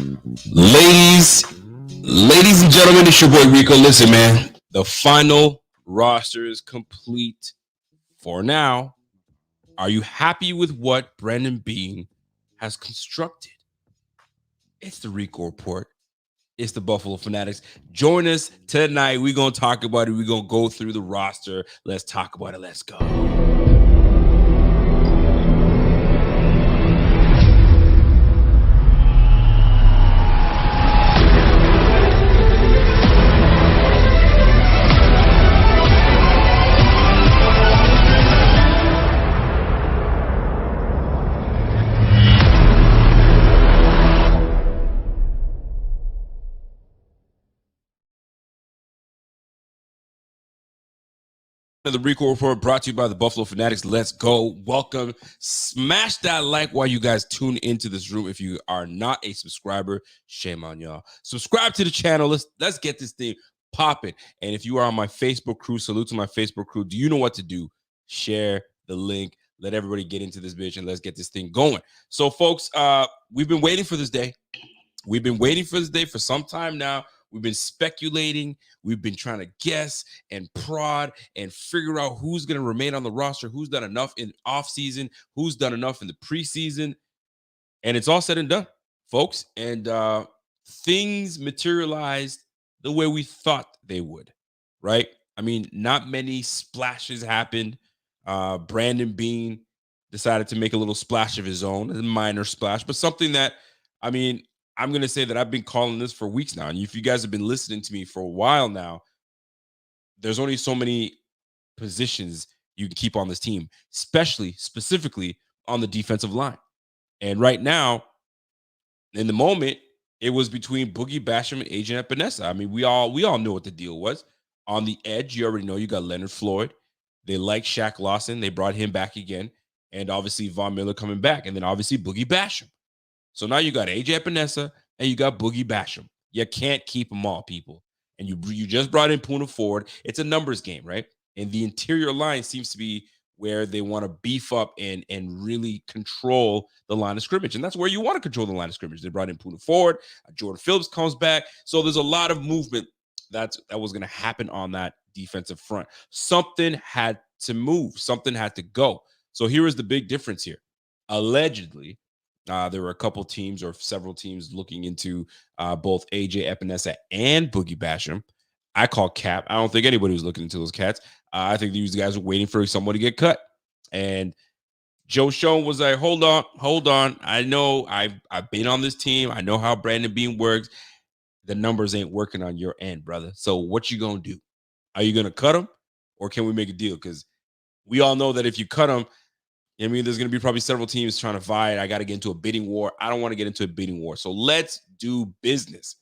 Ladies and gentlemen, it's your boy Rico. Listen, man, the final roster is complete for now. Are you happy with what Brandon Beane has constructed? It's the Rico Report. It's the Buffalo Fanatics. Join us tonight. We're going to talk about it. We're going to go through the roster. Let's talk about it. Let's go. The Rico Report brought to you by the Buffalo Fanatics. Let's go. Welcome. Smash that like while you guys tune into this room. If you are not a subscriber, shame on y'all. Subscribe to the channel. Let's get this thing popping. And if you are on my Facebook crew, salute to my Facebook crew. Do you know what to do? Share the link. Let everybody get into this bitch and let's get this thing going. So, folks, we've been waiting for this day. We've been waiting for this day for some time now. We've been speculating. We've been trying to guess and prod and figure out who's going to remain on the roster, who's done enough in offseason, who's done enough in the preseason. And it's all said and done, folks. And things materialized the way we thought they would, right? I mean, not many splashes happened. Brandon Beane decided to make a little splash of his own, a minor splash, but something that, I mean, I'm going to say that I've been calling this for weeks now. And if you guys have been listening to me for a while now, there's only so many positions you can keep on this team, specifically on the defensive line. And right now, in the moment, it was between Boogie Basham and Agent Epinesa. I mean, we all know what the deal was. On the edge, you already know you got Leonard Floyd. They like Shaq Lawson. They brought him back again. And obviously, Von Miller coming back. And then obviously, Boogie Basham. So now you got AJ Epinesa and you got Boogie Basham. You can't keep them all, people. And you just brought in Puna Ford. It's a numbers game, right? And the interior line seems to be where they want to beef up and really control the line of scrimmage. And that's where you want to control the line of scrimmage. They brought in Puna Ford. Jordan Phillips comes back. So there's a lot of movement that was going to happen on that defensive front. Something had to move. Something had to go. So here is the big difference here. Allegedly, there were a couple teams or several teams looking into both AJ Epinesa and Boogie Basham. I call cap. I don't think anybody was looking into those cats. I think these guys were waiting for someone to get cut. And Joe Schoen was like, hold on. I know I've been on this team. I know how Brandon Beane works. The numbers ain't working on your end, brother. So what you going to do? Are you going to cut him or can we make a deal? Because we all know that if you cut him, I mean, there's going to be probably several teams trying to vie. I got to get into a bidding war. I don't want to get into a bidding war. So let's do business.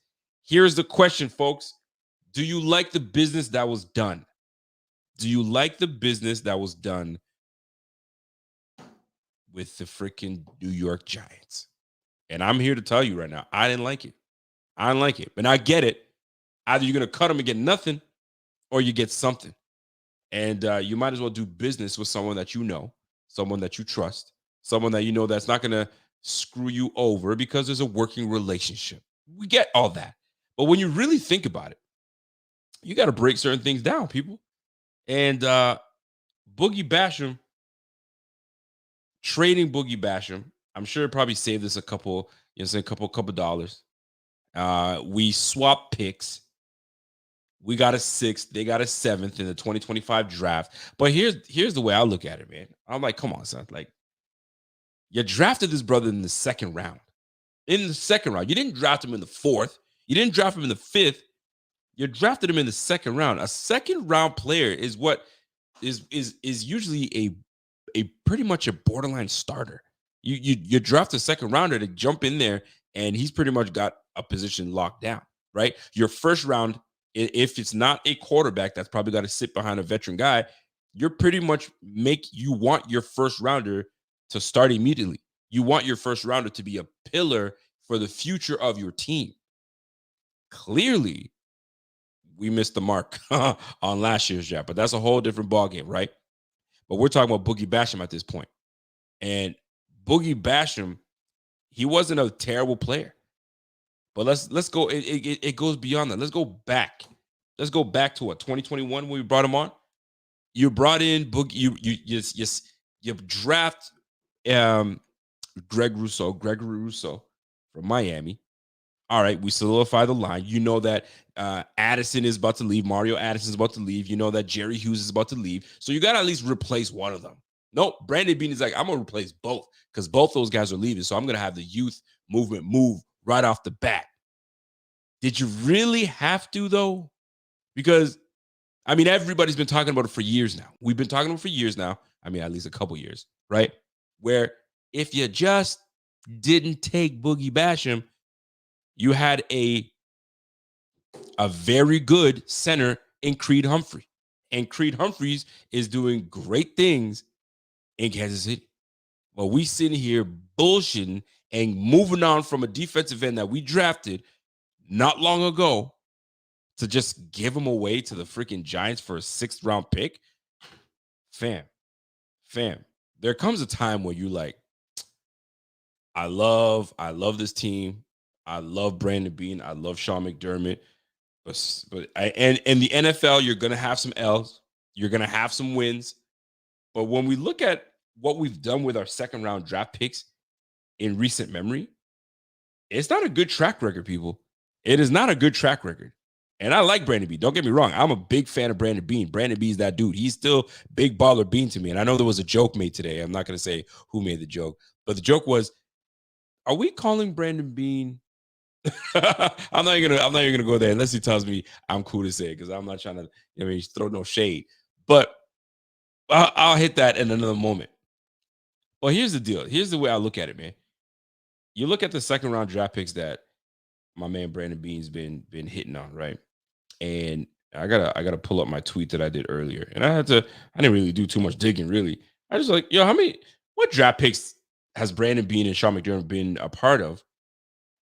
Here's the question, folks. Do you like the business that was done? Do you like the business that was done with the freaking New York Giants? And I'm here to tell you right now, I didn't like it. I didn't like it. But I get it. Either you're going to cut them and get nothing or you get something. And you might as well do business with someone that you know. Someone that you trust, someone that you know that's not going to screw you over because there's a working relationship. We get all that. But when you really think about it, you got to break certain things down, people. And Boogie Basham, trading Boogie Basham, I'm sure it probably saved us a couple dollars. We swapped picks. We got a 6th. They got a 7th in the 2025 draft. But here's the way I look at it, man. I'm like, come on, son. Like, you drafted this brother in the second round. In the second round. You didn't draft him in the 4th. You didn't draft him in the 5th. You drafted him in the second round. A second round player is what is usually a pretty much a borderline starter. You draft a second rounder to jump in there, and he's pretty much got a position locked down, right? Your first round, if it's not a quarterback that's probably got to sit behind a veteran guy, you're pretty much you want your first rounder to start immediately. You want your first rounder to be a pillar for the future of your team. Clearly, we missed the mark on last year's draft, but that's a whole different ballgame, right? But we're talking about Boogie Basham at this point. And Boogie Basham, he wasn't a terrible player. But let's go. It goes beyond that. Let's go back. Let's go back to what 2021 when we brought him on. You brought in Boogie. You draft Gregory Rousseau from Miami. All right, we solidify the line. You know that Addison is about to leave. Mario Addison is about to leave. You know that Jerry Hughes is about to leave. So you got to at least replace one of them. No, Brandon Beane is like, I'm going to replace both because both those guys are leaving. So I'm going to have the youth movement move right off the bat. Did you really have to, though? Because, I mean, everybody's been talking about it for years now. We've been talking about it for years now. I mean, at least a couple years, right? Where if you just didn't take Boogie Basham, you had a very good center in Creed Humphrey. And Creed Humphreys is doing great things in Kansas City. But we sitting here bullshitting and moving on from a defensive end that we drafted not long ago to just give him away to the freaking Giants for a 6th round pick. Fam, there comes a time where you like, I love this team. I love Brandon Beane. I love Sean McDermott. And in the NFL, you're going to have some L's. You're going to have some wins. But when we look at what we've done with our 2nd round draft picks in recent memory, it's not a good track record, people. It is not a good track record. And I like Brandon Beane. Don't get me wrong. I'm a big fan of Brandon Beane. Brandon Beane's that dude. He's still big baller Beane to me. And I know there was a joke made today. I'm not going to say who made the joke. But the joke was, are we calling Brandon Beane? I'm not even gonna go there unless he tells me I'm cool to say it because I'm not trying to throw no shade. But I'll hit that in another moment. But here's the deal. Here's the way I look at it, man. You look at the 2nd round draft picks that my man Brandon Beane's been hitting on, right? And I gotta pull up my tweet that I did earlier. And I didn't really do too much digging, really. I just like, what draft picks has Brandon Beane and Sean McDermott been a part of?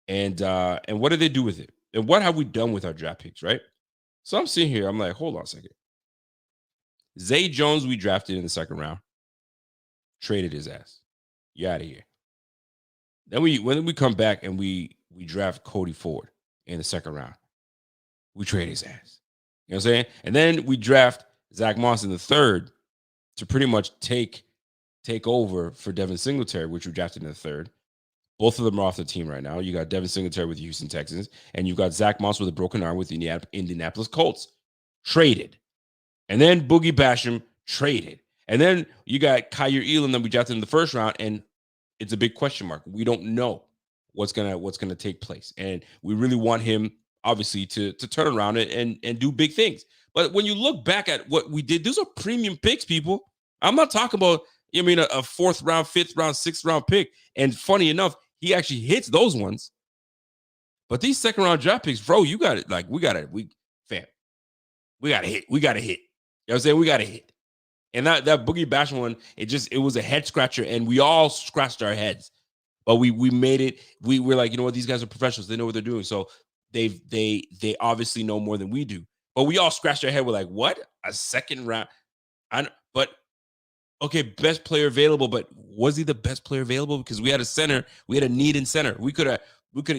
And what do they do with it? And what have we done with our draft picks, right? So I'm sitting here, I'm like, hold on a second. Zay Jones, we drafted in the 2nd round, traded his ass. You out of here. Then when we come back and we draft Cody Ford in the 2nd round, we trade his ass. You know what I'm saying? And then we draft Zach Moss in the 3rd to pretty much take over for Devin Singletary, which we drafted in the 3rd. Both of them are off the team right now. You got Devin Singletary with the Houston Texans, and you got Zach Moss with a broken arm with the Indianapolis Colts. Traded. And then Boogie Basham traded. And then you got Kyer Elam that we drafted in the 1st round, and it's a big question mark. We don't know what's gonna take place. And we really want him, obviously, to turn around and do big things. But when you look back at what we did, those are premium picks, people. I'm not talking about, a 4th round, 5th round, 6th round pick. And funny enough, he actually hits those ones. But these 2nd round draft picks, bro, you got it. Like, we got to hit. You know what I'm saying? We got to hit. And that Boogie Basham one, it was a head scratcher, and we all scratched our heads. But we made it. We were like, you know what? These guys are professionals. They know what they're doing. So they obviously know more than we do. But we all scratched our head. We're like, what? A 2nd round? Okay, best player available, but was he the best player available? Because we had a center, we had a need in center. We could have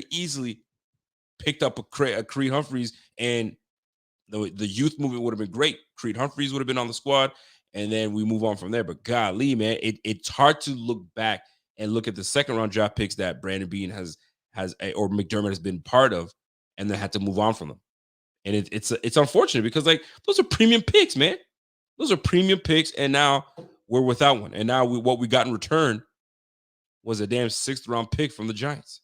easily picked up a Creed Humphreys, and the youth movement would have been great. Creed Humphreys would have been on the squad, and then we move on from there. But golly, man, it's hard to look back and look at the 2nd round draft picks that Brandon Beane has or McDermott has been part of, and then had to move on from them. And it's unfortunate because like those are premium picks, man. Those are premium picks, and now we're without one. And now what we got in return was a damn 6th round pick from the Giants.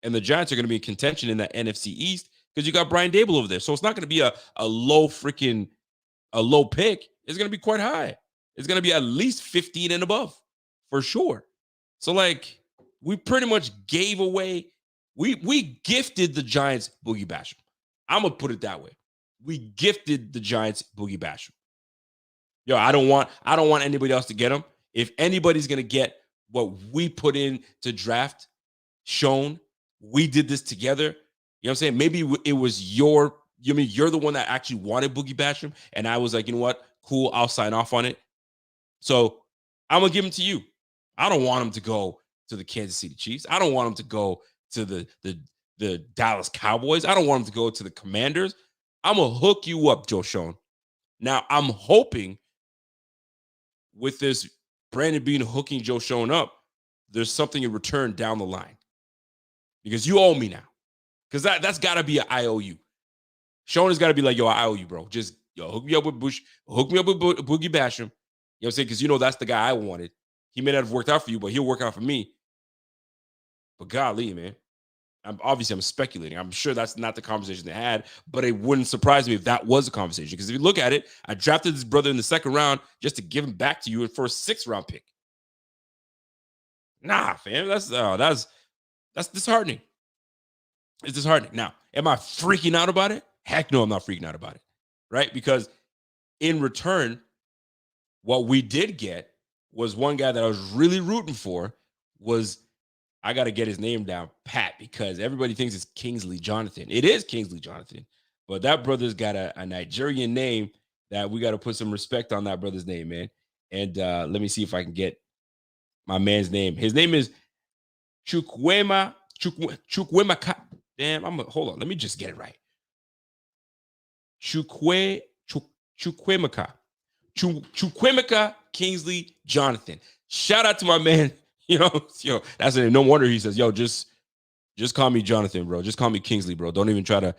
And the Giants are going to be in contention in that NFC East because you got Brian Dable over there. So it's not going to be a low pick. It's going to be quite high. It's going to be at least 15 and above for sure. So like we pretty much gave away. We gifted the Giants Boogie Basham. I'm going to put it that way. We gifted the Giants Boogie Basham. Yo, I don't want anybody else to get him. If anybody's going to get what we put in to draft shown, we did this together. You know what I'm saying? Maybe it was you're the one that actually wanted Boogie Basham, and I was like, you know what? Cool, I'll sign off on it. So I'm going to give him to you. I don't want him to go to the Kansas City Chiefs. I don't want him to go to the the Dallas Cowboys. I don't want him to go to the Commanders. I'm going to hook you up, Joe Schoen. Now, I'm hoping with this Brandon Beane hooking Joe Schoen up, there's something in return down the line. Because you owe me now. Because that's got to be an IOU. Schoen has got to be like, yo, I owe you, bro. Just hook me up with Boogie Basham. You know what I'm saying? Because that's the guy I wanted. He may not have worked out for you, but he'll work out for me. But golly, man. I'm speculating. I'm sure that's not the conversation they had, but it wouldn't surprise me if that was a conversation. Because if you look at it, I drafted this brother in the 2nd round just to give him back to you for a 6th round pick. Nah, fam. That's disheartening. It's disheartening. Now, am I freaking out about it? Heck no, I'm not freaking out about it. Right? Because in return, what we did get was one guy that I was really rooting for was, I got to get his name down, Pat, because everybody thinks it's Kingsley Jonathan. It is Kingsley Jonathan, but that brother's got a Nigerian name that we got to put some respect on that brother's name, man. And let me see if I can get my man's name. His name is Chukwemeka. Damn, hold on. Let me just get it right. Chukwemeka Kingsley Jonathan. Shout out to my man. That's it. No wonder he says, yo, just call me Jonathan, bro. Just call me Kingsley, bro. Don't even try to,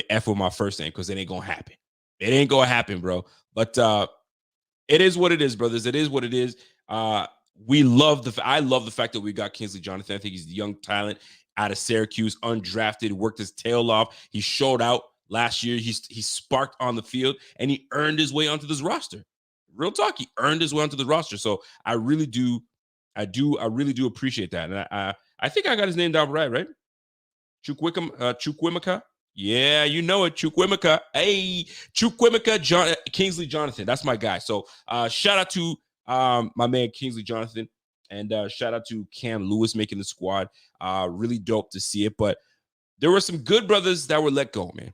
F with my first name, because it ain't going to happen. It ain't going to happen, bro. But it is what it is, brothers. It is what it is. I love the fact that we got Kingsley Jonathan. I think he's a young talent out of Syracuse, undrafted, worked his tail off. He showed out last year. He sparked on the field, and he earned his way onto this roster. Real talk, he earned his way onto the roster. So I really do appreciate that. And I think I got his name down right? Chukwemeka. Yeah, you know it, Chukwemeka. Hey, Chukwemeka Kingsley Jonathan. That's my guy. So shout out to my man Kingsley Jonathan, and shout out to Cam Lewis making the squad. Really dope to see it. But there were some good brothers that were let go, man.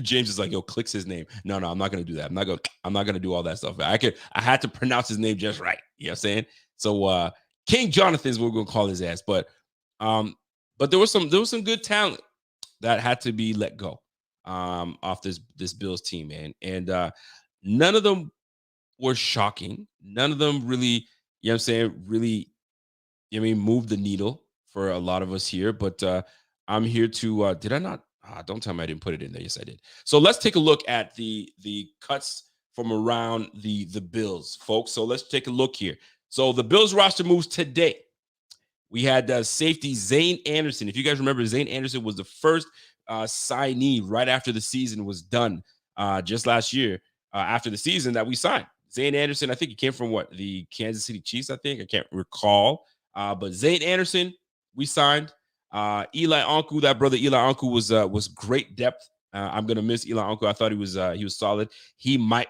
James is like, yo, clicks his name. No, I'm not gonna do that. I'm not gonna do all that stuff. I had to pronounce his name just right. You know what I'm saying? So King Jonathan is what we're gonna call his ass. But there was some good talent that had to be let go off this Bills team, man. And none of them were shocking. None of them really, you know what I'm saying, really, moved the needle for a lot of us here. But I'm here to did I not? Don't tell me I didn't put it in there. Yes, I did. So let's take a look at the cuts from around the Bills, folks. So let's take a look here. So the Bills roster moves today. We had safety Zane Anderson. If you guys remember, Zane Anderson was the first signee right after the season was done, just last year after the season that we signed. Zane Anderson, I think he came from the Kansas City Chiefs, I think. I can't recall. But Zane Anderson, we signed. Eli Anku, that brother Eli Anku was great depth. I'm gonna miss Eli Anku. I thought he was solid. You might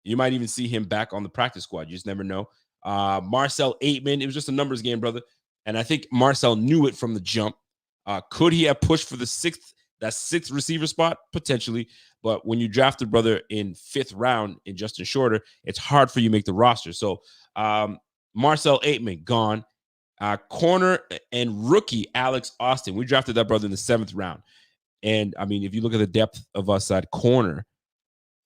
even see him back on the practice squad. You just never know. Marcel Aitman, it was just a numbers game, brother. And I think Marcel knew it from the jump. Could he have pushed for the sixth receiver spot? Potentially. But when you draft a brother in 5th round in Justin Shorter, it's hard for you to make the roster. So Marcel Aitman, gone. Corner and rookie Alex Austin. We drafted that brother in the 7th round. And, if you look at the depth of us at corner,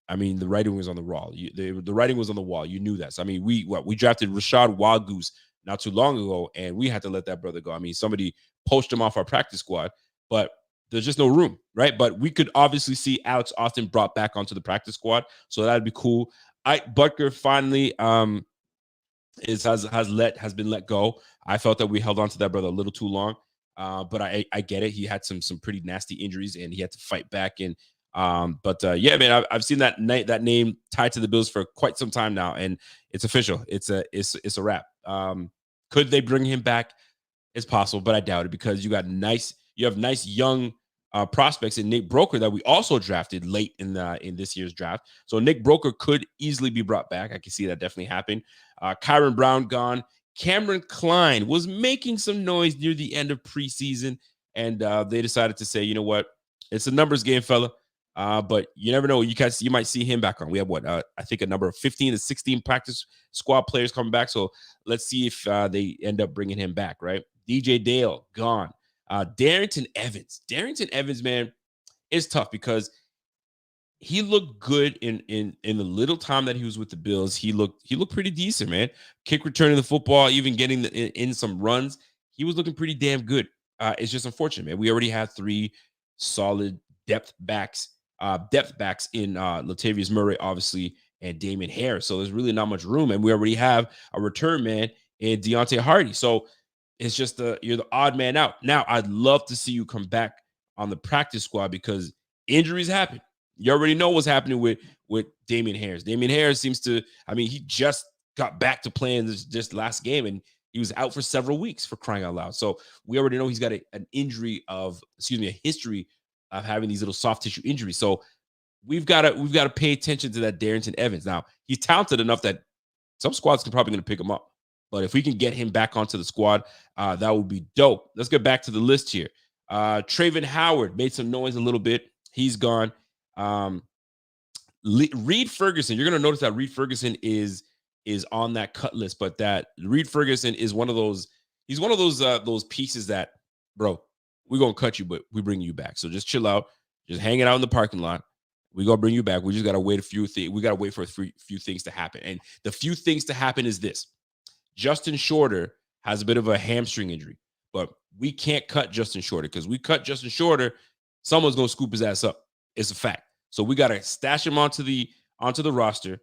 the writing was on the wall. The writing was on the wall. You knew that. So, we drafted Rashad Wagoose not too long ago, and we had to let that brother go. Somebody poached him off our practice squad, but there's just no room, right? But we could obviously see Alex Austin brought back onto the practice squad, so that'd be cool. Ike Butker finally has been let go. I felt that we held on to that brother a little too long, but I get it. He had some pretty nasty injuries, and he had to fight back. And yeah, man, I've seen that name tied to the Bills for quite some time now, and it's official. It's a wrap. Could they bring him back? It's possible, but I doubt it, because you have nice young prospects in Nick Broker that we also drafted late in this year's draft. So Nick Broker could easily be brought back. I can see that definitely happen. Kyron Brown gone. Cameron Klein was making some noise near the end of preseason, and they decided to say, you know what, it's a numbers game, fella. But you never know. You might see him back on. We have I think a number of 15 to 16 practice squad players coming back. So let's see if they end up bringing him back, right? DJ Dale, gone. Darrington Evans. Darrington Evans, man, is tough because he looked good in the little time that he was with the Bills. He looked pretty decent, man. Kick returning the football, even getting in some runs. He was looking pretty damn good. It's just unfortunate, man. We already have three solid depth backs in Latavius Murray, obviously, and Damon Harris. So there's really not much room, and we already have a return man in Deontay Hardy. So it's just you're the odd man out. Now, I'd love to see you come back on the practice squad because injuries happen. You already know what's happening with Damian Harris. Damian Harris seems to, I mean, he just got back to playing this last game, and he was out for several weeks, for crying out loud. So we already know he's got a history of having these little soft tissue injuries. So we've got to pay attention to that Darrington Evans. Now, he's talented enough that some squads can probably going to pick him up. But if we can get him back onto the squad, that would be dope. Let's get back to the list here. Travin Howard made some noise a little bit. He's gone. Reed Ferguson, you're going to notice that Reed Ferguson is on that cut list, but that Reed Ferguson is one of those, he's one of those pieces that, bro, we're going to cut you, but we bring you back. So just chill out, just hanging out in the parking lot. We're going to bring you back. We just got to wait we got to wait for a few things to happen. And the few things to happen is this. Justin Shorter has a bit of a hamstring injury, but we can't cut Justin Shorter because we cut Justin Shorter, someone's going to scoop his ass up. It's a fact. So we got to stash him onto the roster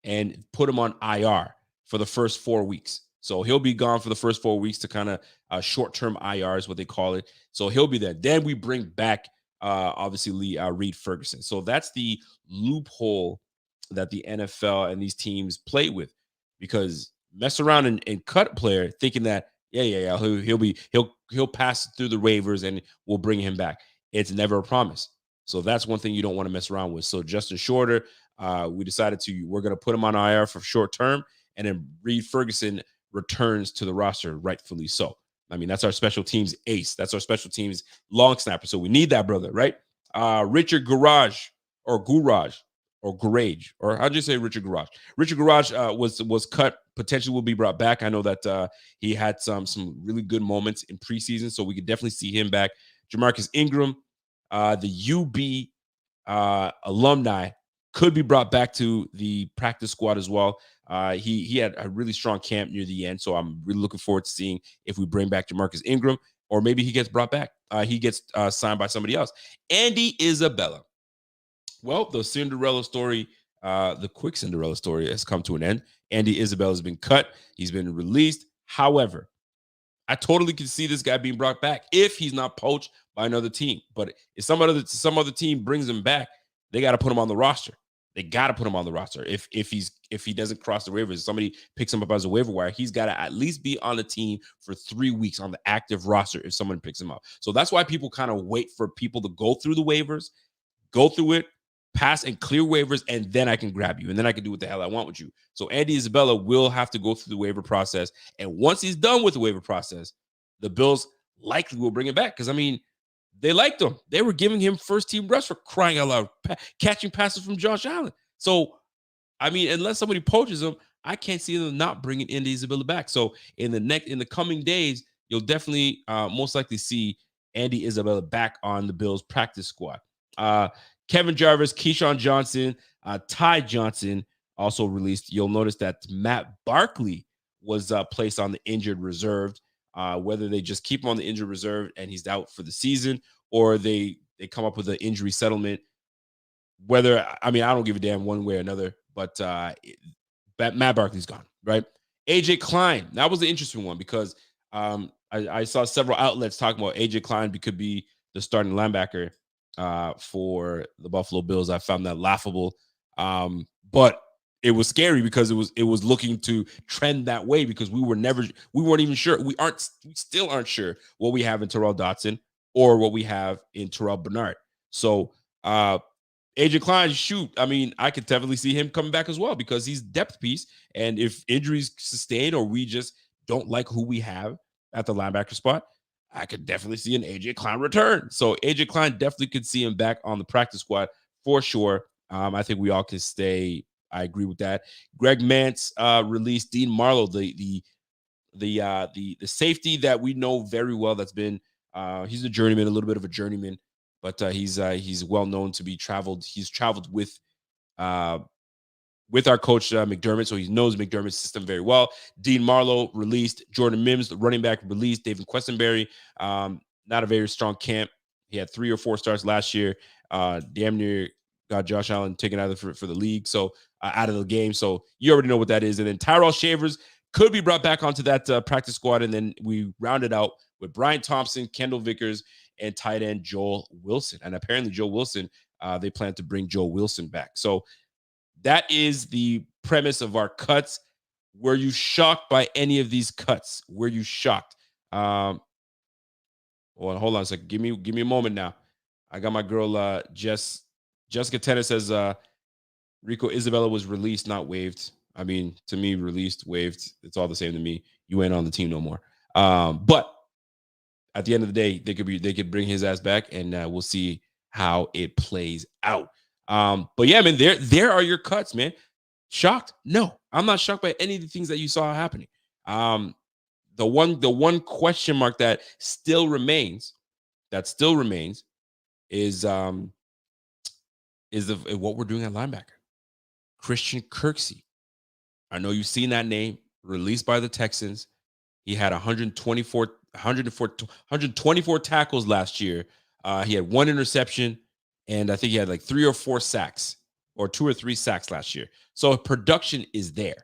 and put him on IR for the first 4 weeks. So he'll be gone for the first 4 weeks to kind of short-term IR is what they call it. So he'll be there. Then we bring back obviously Reed Ferguson. So that's the loophole that the NFL and these teams play with, because mess around and cut a player thinking that he'll pass through the waivers and we'll bring him back. It's never a promise. So that's one thing you don't want to mess around with. So Justin Shorter, we decided we're going to put him on IR for short term, and then Reed Ferguson returns to the roster, rightfully so. I mean, that's our special teams ace. That's our special teams long snapper. So we need that, brother, right? Richard Garage, or Garage, or how'd you say Richard Garage? Richard Garage was cut, potentially will be brought back. I know that he had some really good moments in preseason, so we could definitely see him back. Jamarcus Ingram, the UB alumni, could be brought back to the practice squad as well. He had a really strong camp near the end, so I'm really looking forward to seeing if we bring back Jamarcus Ingram, or maybe he gets brought back. He gets signed by somebody else. Andy Isabella. Well, the Cinderella story, the quick Cinderella story has come to an end. Andy Isabella has been cut. He's been released. However, I totally can see this guy being brought back if he's not poached by another team. But if some other team brings him back, they got to put him on the roster. They got to put him on the roster. If he doesn't cross the waivers, somebody picks him up as a waiver wire, he's got to at least be on the team for 3 weeks on the active roster if someone picks him up. So that's why people kind of wait for people to go through the waivers, go through it, pass and clear waivers, and then I can grab you, and then I can do what the hell I want with you. So Andy Isabella will have to go through the waiver process, and once he's done with the waiver process, the Bills likely will bring him back, because, I mean, they liked him. They were giving him first-team reps, for crying out loud, catching passes from Josh Allen. So, I mean, unless somebody poaches him, I can't see them not bringing Andy Isabella back. So in the coming days, you'll definitely most likely see Andy Isabella back on the Bills practice squad. Kevin Jarvis, Keyshawn Johnson, Ty Johnson also released. You'll notice that Matt Barkley was placed on the injured reserve. Whether they just keep him on the injured reserve and he's out for the season, or they come up with an injury settlement. Whether, I mean, I don't give a damn one way or another, but Matt Barkley's gone, right? AJ Klein, that was the interesting one, because I saw several outlets talking about AJ Klein could be the starting linebacker for the Buffalo Bills. I found that laughable, but it was scary because it was looking to trend that way, because we weren't even sure. We still aren't sure what we have in Terrell Dotson or what we have in Terrell Bernard. So AJ Klein, shoot, I mean, I could definitely see him coming back as well, because he's depth piece. And if injuries sustain, or we just don't like who we have at the linebacker spot, I could definitely see an AJ Klein return. So AJ Klein, definitely could see him back on the practice squad for sure. I think we all can stay. I agree with that. Greg Mance released Dean Marlowe, the safety that we know very well, that's been He's a journeyman, a little bit of a journeyman, but he's well known to be traveled. He's traveled uh, with our coach McDermott, so he knows McDermott's system very well. Dean Marlowe released, Jordan Mims, the running back, released. David Questenberry, not a very strong camp. He had 3 or 4 starts last year. Damn near got Josh Allen taken out of for the league, so out of the game. So you already know what that is. And then Tyrell Shavers could be brought back onto that practice squad, and then we rounded out with Brian Thompson, Kendall Vickers, and tight end Joel Wilson. And apparently Joel Wilson, they plan to bring Joel Wilson back. So that is the premise of our cuts. Were you shocked by any of these cuts? Were you shocked? Well, hold on a second. Give me a moment now. I got my girl Jessica Tennis says Rico Isabella was released, not waived. I mean, to me, released, waived, it's all the same to me. You ain't on the team no more. But at the end of the day, they could bring his ass back, and we'll see how it plays out. But yeah, man, there are your cuts, man. Shocked? No, I'm not shocked by any of the things that you saw happening. The one question mark that still remains is what we're doing at linebacker. Christian Kirksey. I know you've seen that name released by the Texans. He had 124 tackles last year. He had 1 interception, and I think he had like 3 or 4 sacks, or 2 or 3 sacks last year. So production is there.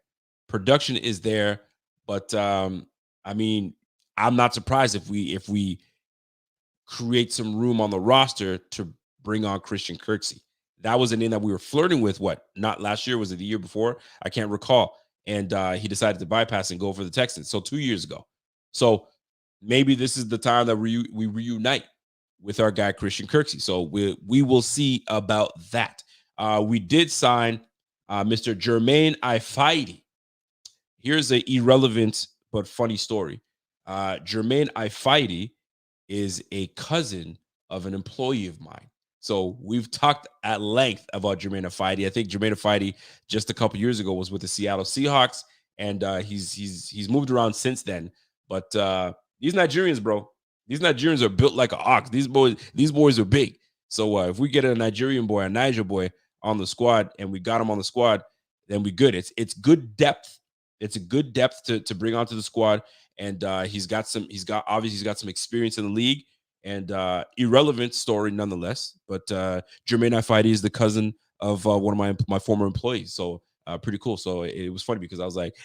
But I mean, I'm not surprised if we create some room on the roster to bring on Christian Kirksey. That was a name that we were flirting with. What? Not last year? Was it the year before? I can't recall. And he decided to bypass and go for the Texans. So 2 years ago. So maybe this is the time that we reunite with our guy Christian Kirksey. So we will see about that. We did sign Mr. Jermaine Ifeidi. Here's an irrelevant but funny story. Jermaine Ifeidi is a cousin of an employee of mine. So we've talked at length about Jermaine Ifeidi. I think Jermaine Ifeidi just a couple years ago was with the Seattle Seahawks, and he's moved around since then. But these Nigerians, bro, these Nigerians are built like an ox. These boys are big. So if we get a Nigerian boy, a Niger boy on the squad, and we got him on the squad, then we good. It's good depth. It's a good depth to bring onto the squad, and he's got some experience in the league, and irrelevant story nonetheless. But Jermaine Ifeidi is the cousin of one of my former employees, so pretty cool. So it was funny because I was like,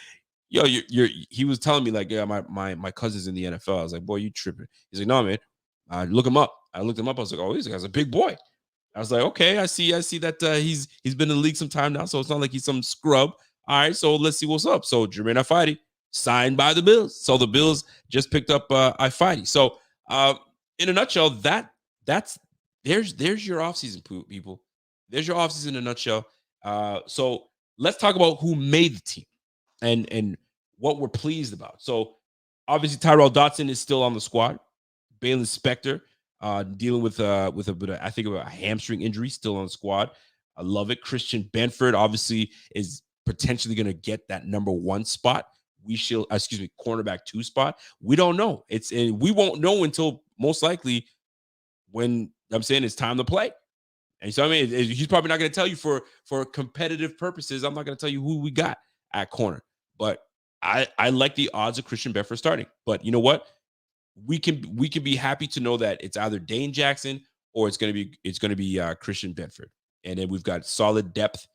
yo, he was telling me like, yeah, my cousin's in the NFL. I was like, boy, you tripping. He's like, no, man, look him up. I looked him up. I was like, oh, this guy's a big boy. I was like, okay, I see that he's been in the league some time now, so it's not like he's some scrub. All right, so let's see what's up. So Jermaine Ifeidi signed by the Bills. So the Bills just picked up Ifeidi. So in a nutshell, there's your offseason, people. There's your offseason in a nutshell. So let's talk about who made the team and what we're pleased about. So obviously Tyrell Dotson is still on the squad. Balin Spector dealing with a bit of, I think, a hamstring injury, still on the squad. I love it. Christian Benford obviously is potentially going to get that number 1 spot. Cornerback 2 spot. We don't know. We won't know until most likely when I'm saying it's time to play. And so I mean, he's probably not going to tell you for competitive purposes. I'm not going to tell you who we got at corner, but I like the odds of Christian Benford starting. But you know what? We can be happy to know that it's either Dane Jackson or it's going to be Christian Benford, and then we've got solid depth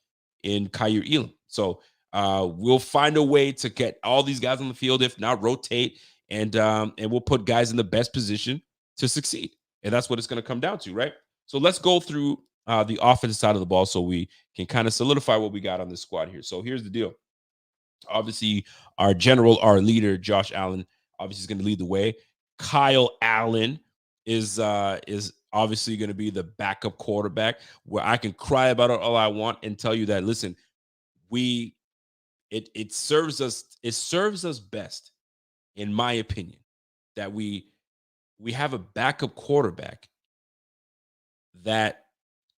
in Kyer Elam. So we'll find a way to get all these guys on the field, if not rotate, and we'll put guys in the best position to succeed. And that's what it's going to come down to, right? So let's go through the offensive side of the ball so we can kind of solidify what we got on this squad here. So here's the deal. Obviously, our general, our leader, Josh Allen, obviously is going to lead the way. Kyle Allen is obviously going to be the backup quarterback, where I can cry about it all I want and tell you that, listen, it serves us best, in my opinion, that we have a backup quarterback that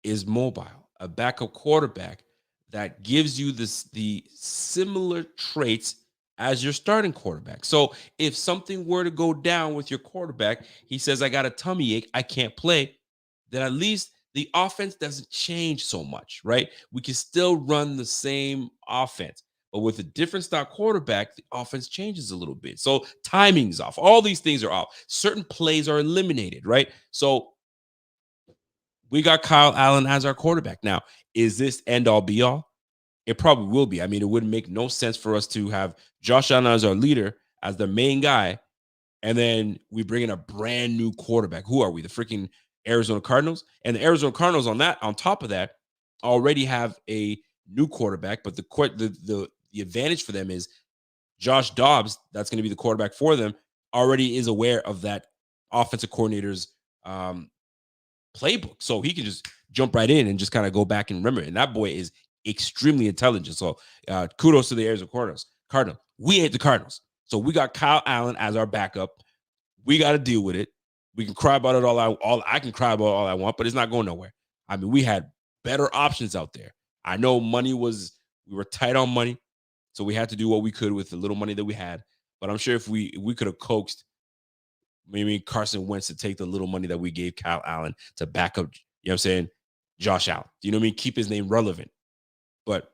is mobile, a backup quarterback that gives you the similar traits as your starting quarterback. So if something were to go down with your quarterback, he says, I got a tummy ache, I can't play, then at least the offense doesn't change so much, right? We can still run the same offense. But with a different style quarterback, the offense changes a little bit. So timing's off. All these things are off. Certain plays are eliminated, right? So we got Kyle Allen as our quarterback. Now, is this end all be all? It probably will be. I mean, it wouldn't make no sense for us to have Josh Allen as our leader, as the main guy, and then we bring in a brand new quarterback. Who are we? The freaking Arizona Cardinals? And the Arizona Cardinals on top of that, already have a new quarterback. But the advantage for them is Josh Dobbs, that's going to be the quarterback for them, already is aware of that offensive coordinator's playbook. So he can just jump right in and just kind of go back and remember it. And that boy is extremely intelligent. So kudos to the Arizona Cardinals. We ain't the Cardinals. So we got Kyle Allen as our backup. We got to deal with it. We can cry about it all I can cry about all I want, but it's not going nowhere. I mean, we had better options out there. I know we were tight on money, so we had to do what we could with the little money that we had. But I'm sure if we could have coaxed maybe Carson Wentz to take the little money that we gave Kyle Allen to back up, you know what I'm saying, Josh Allen. Do you know what I mean? Keep his name relevant. But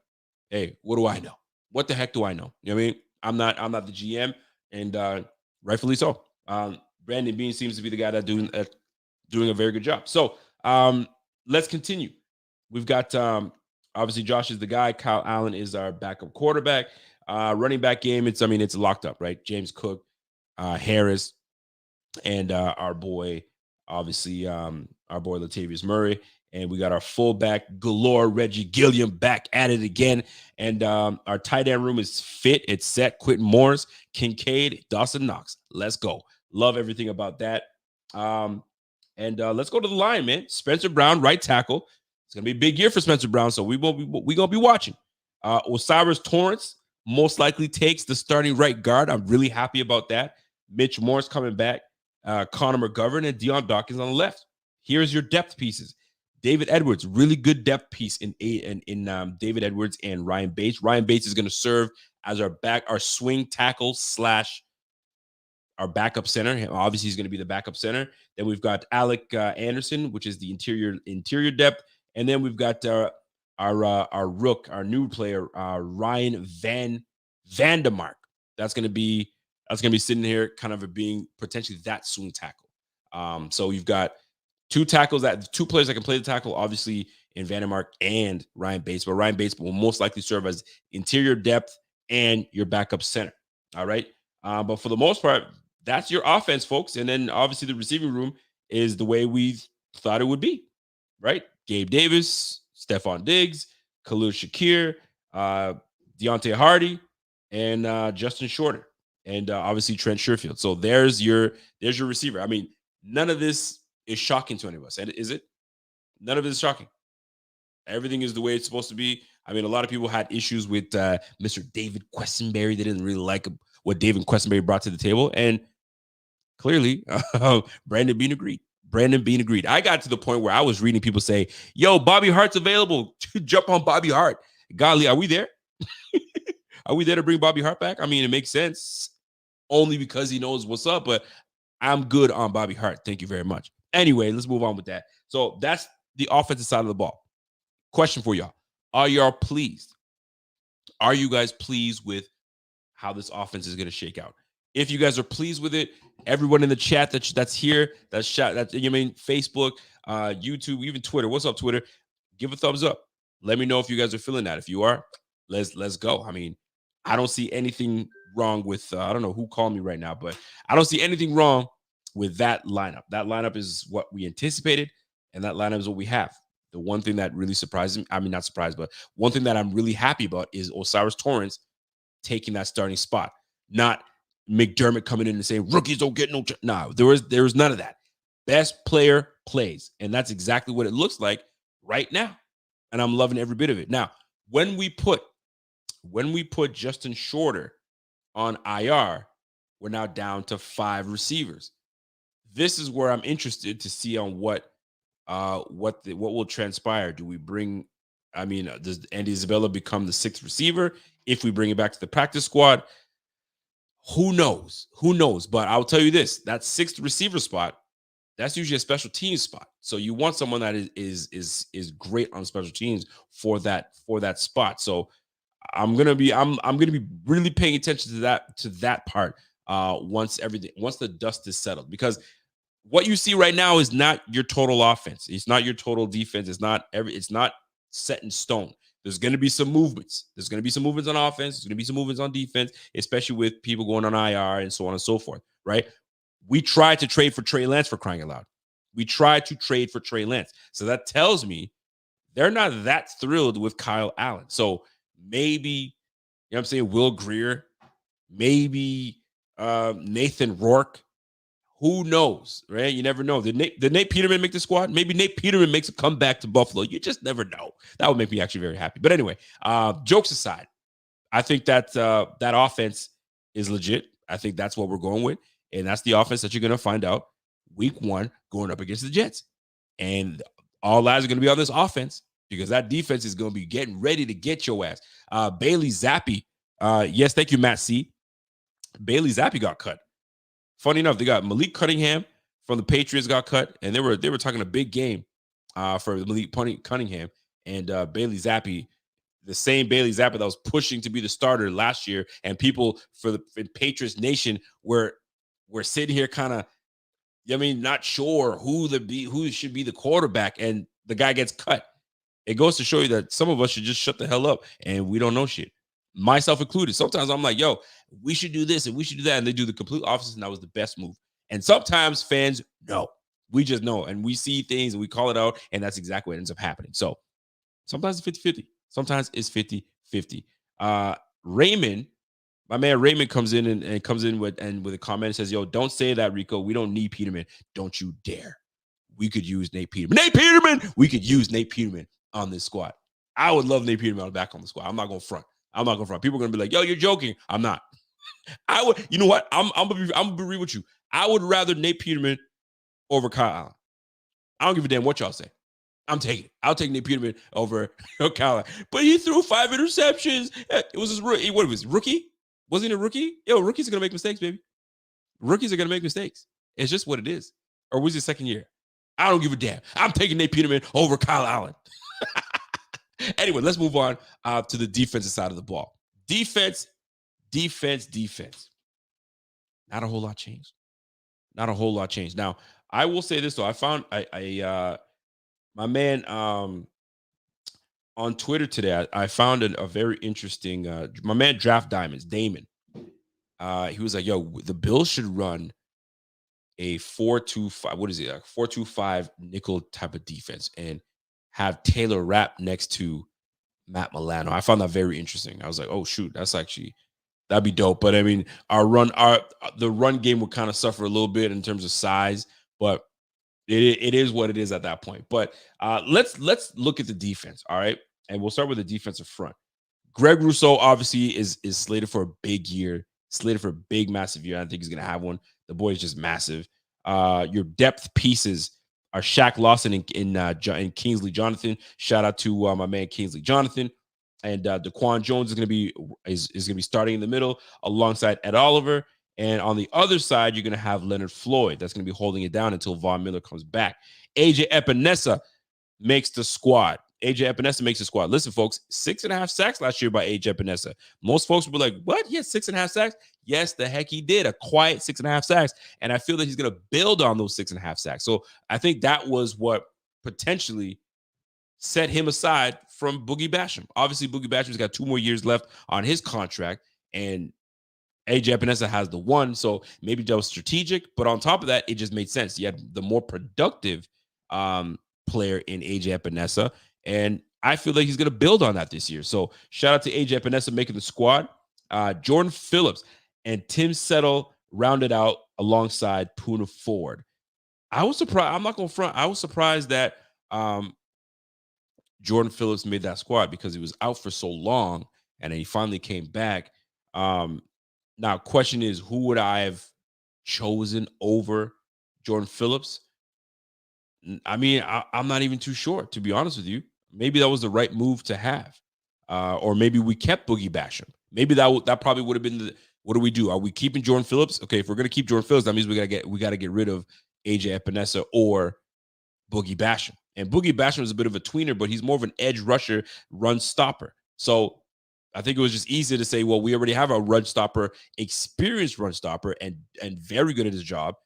hey, what do I know? What the heck do I know? You know what I mean? I'm not the GM, and rightfully so. Brandon Beane seems to be the guy that's doing a very good job. So let's continue. We've got obviously Josh is the guy. Kyle Allen is our backup quarterback. Running back game, it's locked up, right? James Cook, Harris, and our boy, obviously, our boy Latavius Murray. And we got our fullback galore, Reggie Gilliam, back at it again. And our tight end room is fit. It's set. Quentin Morris, Kincaid, Dawson Knox. Let's go. Love everything about that. And let's go to the line, man. Spencer Brown, right tackle. It's going to be a big year for Spencer Brown, so we're going to be watching. Osiris Torrance most likely takes the starting right guard. I'm really happy about that. Mitch Morse coming back. Connor McGovern and Deion Dawkins on the left. Here's your depth pieces. David Edwards, really good depth piece in David Edwards and Ryan Bates. Ryan Bates is going to serve as our swing tackle / our backup center. Obviously, he's going to be the backup center. Then we've got Alec Anderson, which is the interior depth, and then we've got our rook, our new player, Ryan Vandermark. That's going to be sitting here, kind of being potentially that swing tackle. So you've got two players that can play the tackle, obviously in Vandermark and Ryan Bates. But Ryan Bates will most likely serve as interior depth and your backup center. All right. But for the most part, that's your offense, folks. And then obviously the receiving room is the way we thought it would be, right? Gabe Davis, Stephon Diggs, Khalil Shakir, Deontay Hardy, and Justin Shorter, and obviously Trent Sherfield. So there's your receiver. I mean, none of this is shocking to any of us, is it? None of it is shocking. Everything is the way it's supposed to be. I mean, a lot of people had issues with Mr. David Quessenberry. They didn't really like what David Quessenberry brought to the table, and clearly, Brandon Beane agreed. I got to the point where I was reading people say, "Yo, Bobby Hart's available. Jump on Bobby Hart." Golly, are we there? Are we there to bring Bobby Hart back? I mean, it makes sense only because he knows what's up, but I'm good on Bobby Hart. Thank you very much. Anyway, let's move on with that. So that's the offensive side of the ball. Question for y'all. Are y'all pleased? Are you guys pleased with how this offense is going to shake out? If you guys are pleased with it, everyone in the chat that's here, Facebook, YouTube, even Twitter. What's up, Twitter? Give a thumbs up. Let me know if you guys are feeling that. If you are, let's go. I mean, I don't see anything wrong with I don't know who called me right now, but I don't see anything wrong with that lineup. That lineup is what we anticipated, and that lineup is what we have. The one thing that really surprised me, I mean, not surprised, but one thing that I'm really happy about is Osiris Torrance taking that starting spot. Not McDermott coming in and saying rookies don't get no. No, there was none of that. Best player plays, and that's exactly what it looks like right now. And I'm loving every bit of it. Now, when we put Justin Shorter on IR, we're now down to 5 receivers. This is where I'm interested to see on what will transpire. Do we bring? I mean, does Andy Isabella become the 6th receiver if we bring it back to the practice squad? Who knows? Who knows? But I'll tell you this: that sixth receiver spot, that's usually a special teams spot. So you want someone that is great on special teams for that spot. So I'm gonna be really paying attention to that part once the dust is settled, because what you see right now is not your total offense. It's not your total defense. It's not set in stone. There's going to be some movements. There's going to be some movements on offense. There's going to be some movements on defense, especially with people going on IR and so on and so forth, right? We tried to trade for Trey Lance, for crying out loud. We tried to trade for Trey Lance. So that tells me they're not that thrilled with Kyle Allen. So maybe, you know what I'm saying, Will Grier, maybe Nathan Rourke. Who knows, right? You never know. Did Nate Peterman make the squad? Maybe Nate Peterman makes a comeback to Buffalo. You just never know. That would make me actually very happy. But anyway, jokes aside, I think that that offense is legit. I think that's what we're going with. And that's the offense that you're going to find out week 1 going up against the Jets. And all eyes are going to be on this offense, because that defense is going to be getting ready to get your ass. Bailey Zappi. Yes, thank you, Matt C. Bailey Zappi got cut. Funny enough, they got Malik Cunningham from the Patriots got cut, and they were talking a big game for Malik Cunningham and Bailey Zappi, the same Bailey Zappi that was pushing to be the starter last year, and people in Patriots Nation were sitting here kind of, I mean, not sure who should be the quarterback, and the guy gets cut. It goes to show you that some of us should just shut the hell up, and we don't know shit, myself included. Sometimes I'm like, yo, we should do this and we should do that. And they do the complete opposite. And that was the best move. And sometimes fans know. We just know. And we see things and we call it out. And that's exactly what ends up happening. So sometimes it's 50-50. Sometimes it's 50-50. Raymond, my man Raymond comes in and comes in with a comment and says, yo, don't say that, Rico. We don't need Peterman. Don't you dare. We could use Nate Peterman. We could use Nate Peterman on this squad. I would love Nate Peterman back on the squad. I'm not going to front. People are going to be like, yo, you're joking. I'm not. I would, you know what? I'm gonna be real with you. I would rather Nate Peterman over Kyle Allen. I don't give a damn what y'all say. I'm taking it. I'll take Nate Peterman over Kyle Allen. But he threw 5 interceptions. It was his rookie. What was it, rookie? Wasn't he a rookie? Yo, rookies are gonna make mistakes, baby. Rookies are gonna make mistakes. It's just what it is. Or was his second year? I don't give a damn. I'm taking Nate Peterman over Kyle Allen. Anyway, let's move on to the defensive side of the ball. Defense. Not a whole lot changed. Now, I will say this though. I found my man on Twitter today. I found a very interesting. My man Draft Diamonds, Damon. He was like, "Yo, the Bills should run a 4-2-5. What is it? Like 4-2-5 nickel type of defense, and have Taylor Rapp next to Matt Milano." I found that very interesting. I was like, "Oh shoot, that'd be dope." But I mean, the run game would kind of suffer a little bit in terms of size, but it is what it is at that point. But let's look at the defense, all right? And we'll start with the defensive front. Greg Rousseau obviously is slated for a big year, slated for a big, massive year. I think he's gonna have one. The boy is just massive. Your depth pieces are Shaq Lawson and Kingsley Jonathan. Shout out to my man Kingsley Jonathan. And Daquan Jones is going to be starting in the middle alongside Ed Oliver. And on the other side, you're going to have Leonard Floyd. That's going to be holding it down until Von Miller comes back. AJ Epinesa makes the squad. Listen, folks, 6.5 sacks last year by AJ Epinesa. Most folks will be like, what? He had 6.5 sacks? Yes, the heck he did. A quiet 6.5 sacks. And I feel that he's going to build on those 6.5 sacks. So I think that was what potentially set him aside from Boogie Basham. Obviously, Boogie Basham's got 2 more years left on his contract, and AJ Epinesa has the 1, so maybe that was strategic. But on top of that, it just made sense. You had the more productive player in AJ Epinesa, and I feel like he's going to build on that this year. So shout out to AJ Epinesa making the squad. Jordan Phillips and Tim Settle rounded out alongside Poona Ford. I was surprised. I'm not going to front. I was surprised that Jordan Phillips made that squad because he was out for so long, and then he finally came back. Now, question is, who would I have chosen over Jordan Phillips? I mean, I'm not even too sure, to be honest with you. Maybe that was the right move to have, or maybe we kept Boogie Basham. Maybe that probably would have been What do we do? Are we keeping Jordan Phillips? Okay, if we're gonna keep Jordan Phillips, that means we gotta get rid of AJ Epinesa or Boogie Basham. And Boogie Basham is a bit of a tweener, but he's more of an edge rusher, run stopper. So I think it was just easy to say, well, we already have a run stopper, experienced run stopper, and very good at his job,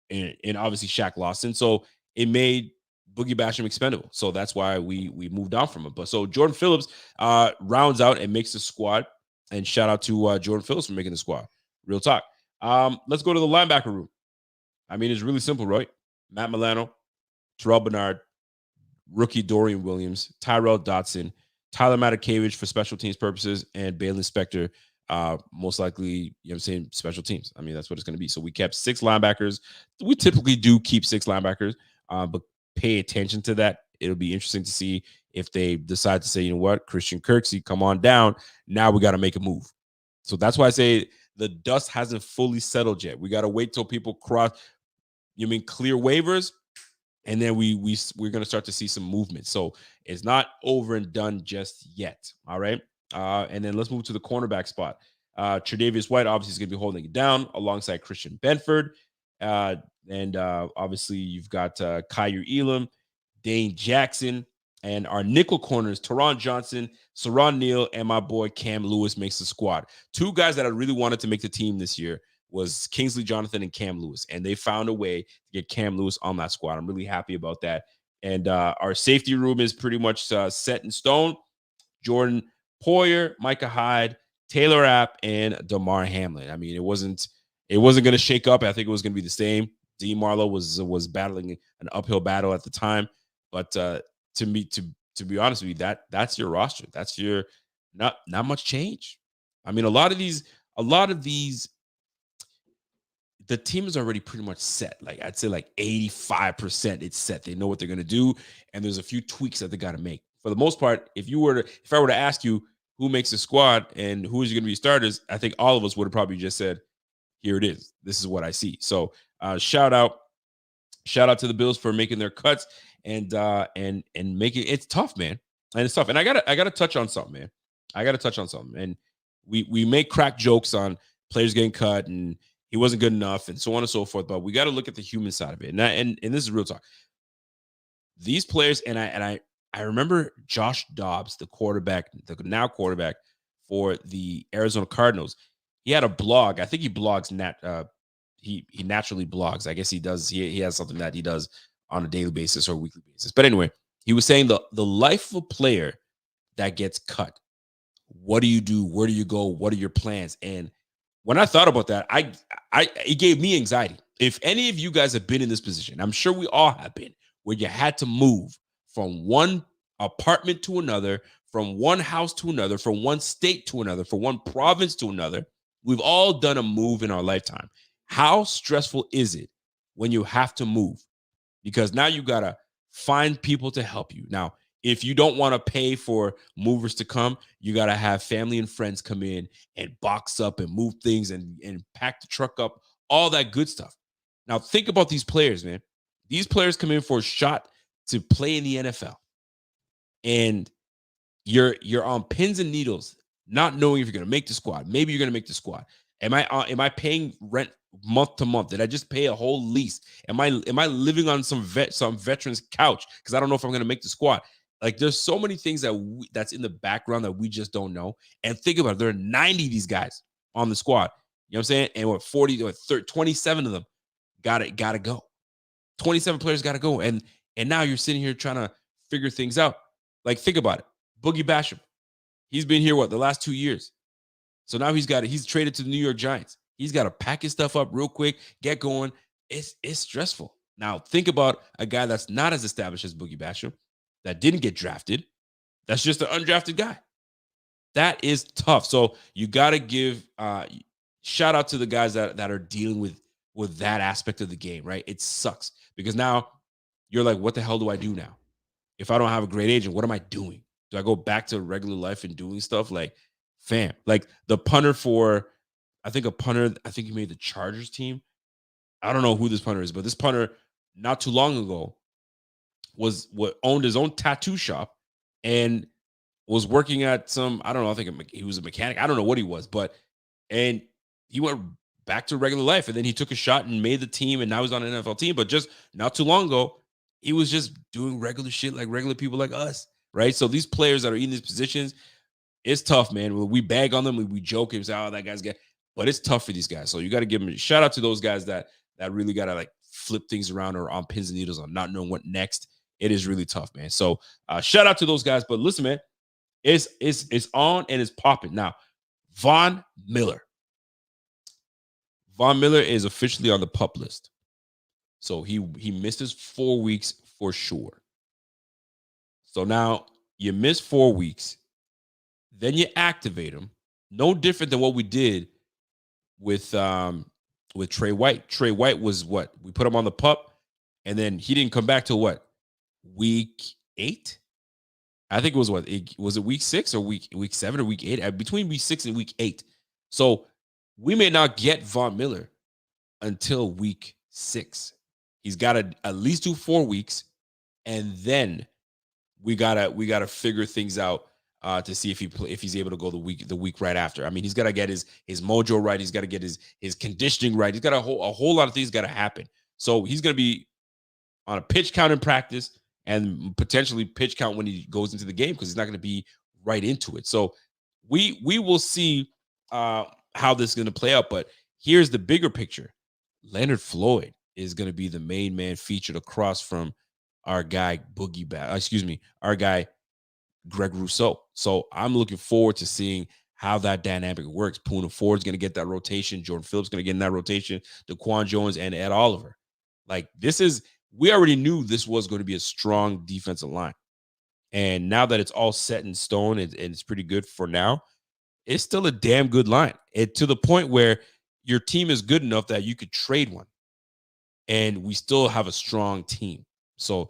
and obviously Shaq Lawson. So it made Boogie Basham expendable. So that's why we moved on from him. But so Jordan Phillips rounds out and makes the squad. And shout out to Jordan Phillips for making the squad. Real talk. Let's go to the linebacker room. I mean, it's really simple, right? Matt Milano, Terrell Bernard, rookie Dorian Williams, Tyrell Dotson, Tyler Matakevich for special teams purposes, and Bailey Spector, most likely, you know what I'm saying, special teams. I mean, that's what it's going to be. So we kept 6 linebackers. We typically do keep 6 linebackers, but pay attention to that. It'll be interesting to see if they decide to say, you know what, Christian Kirksey, come on down. Now we got to make a move. So that's why I say the dust hasn't fully settled yet. We got to wait till people cross, you mean clear waivers, and then we're going to start to see some movement. So it's not over and done just yet. All right. And then let's move to the cornerback spot. Tre'Davious White obviously is going to be holding it down alongside Christian Benford. And obviously you've got Kyer Elam, Dane Jackson, and our nickel corners, Teron Johnson, Saron Neal, and my boy Cam Lewis makes the squad. 2 guys that I really wanted to make the team this year was Kingsley Jonathan and Cam Lewis, and they found a way to get Cam Lewis on that squad. I'm really happy about that. And our safety room is pretty much set in stone. Jordan Poyer, Micah Hyde, Taylor App, and DeMar Hamlin. I mean, it wasn't going to shake up. I think it was going to be the same. D. Marlowe was battling an uphill battle at the time, but to be honest with you, that's your roster. That's your not much change. I mean, a lot of these, the team is already pretty much set. Like I'd say like 85% it's set. They know what they're going to do. And there's a few tweaks that they got to make. For the most part, if I were to ask you who makes the squad and who is going to be starters, I think all of us would have probably just said, here it is. This is what I see. So shout out to the Bills for making their cuts and making it's tough, man. And it's tough. And I gotta touch on something, man. And we make crack jokes on players getting cut and he wasn't good enough and so on and so forth. But we got to look at the human side of it. And this is real talk. These players, and I remember Josh Dobbs, the quarterback, the now quarterback for the Arizona Cardinals. He had a blog. I think he blogs he naturally blogs. I guess he does. He has something that he does on a daily basis or weekly basis. But anyway, he was saying the life of a player that gets cut. What do you do? Where do you go? What are your plans? And when I thought about that, it gave me anxiety. If any of you guys have been in this position, I'm sure we all have been, where you had to move from one apartment to another, from one house to another, from one state to another, from one province to another. We've all done a move in our lifetime. How stressful is it when you have to move? Because now you got to find people to help you. Now, if you don't want to pay for movers to come, you got to have family and friends come in and box up and move things and pack the truck up, all that good stuff. Now, think about these players, man. These players come in for a shot to play in the NFL. And you're on pins and needles, not knowing if you're going to make the squad. Maybe you're going to make the squad. Am I paying rent month to month? Did I just pay a whole lease? Am I living on some veteran's couch because I don't know if I'm going to make the squad? Like there's so many things that's in the background that we just don't know. And think about it, there are 90 of these guys on the squad. You know what I'm saying? And what 27 of them gotta go. 27 players gotta go. And now you're sitting here trying to figure things out. Like think about it. Boogie Basham. He's been here the last 2 years. So now he's traded to the New York Giants. He's got to pack his stuff up real quick, get going. It's stressful. Now think about a guy that's not as established as Boogie Basham, that didn't get drafted. That's just an undrafted guy. That is tough. So you got to give shout out to the guys that are dealing with that aspect of the game, right? It sucks because now you're like, what the hell do I do now? If I don't have a great agent, what am I doing? Do I go back to regular life and doing stuff? Like, fam, like the punter I think he made the Chargers team. I don't know who this punter is, but this punter not too long ago owned his own tattoo shop and was working at some, I don't know, I think he was a mechanic. I don't know what he was, and he went back to regular life, and then he took a shot and made the team, and now he's on an NFL team. But just not too long ago, he was just doing regular shit like regular people like us, right? So these players that are in these positions, it's tough, man. We bag on them, we joke and say, "Oh, that guy's good," but it's tough for these guys. So you got to give them a shout out to those guys that really got to like flip things around or on pins and needles on not knowing what next. It is really tough, man. So shout out to those guys. But listen, man, it's on and it's popping now. Von Miller is officially on the PUP list. So he misses 4 weeks for sure. So now you miss 4 weeks, then you activate him. No different than what we did with Trey White. Trey White was what? We put him on the PUP, and then he didn't come back till what? Week 8? I think it was what? Was it week 6 or week 7 or week 8? Between week 6 and week 8. So we may not get Von Miller until week 6. He's got to at least do 4 weeks, and then we gotta figure things out to see if he's able to go the week right after. I mean, he's got to get his mojo right. He's got to get his conditioning right. He's got a whole lot of things got to happen. So he's going to be on a pitch count in practice and potentially pitch count when he goes into the game because he's not going to be right into it. So we will see how this is going to play out. But here's the bigger picture. Leonard Floyd is going to be the main man featured across from our guy our guy Greg Rousseau. So I'm looking forward to seeing how that dynamic works. Poona Ford's going to get that rotation. Jordan Phillips going to get in that rotation. DaQuan Jones and Ed Oliver. Like we already knew this was going to be a strong defensive line. And now that it's all set in stone and it's pretty good for now, it's still a damn good line. To the point where your team is good enough that you could trade one. And we still have a strong team. So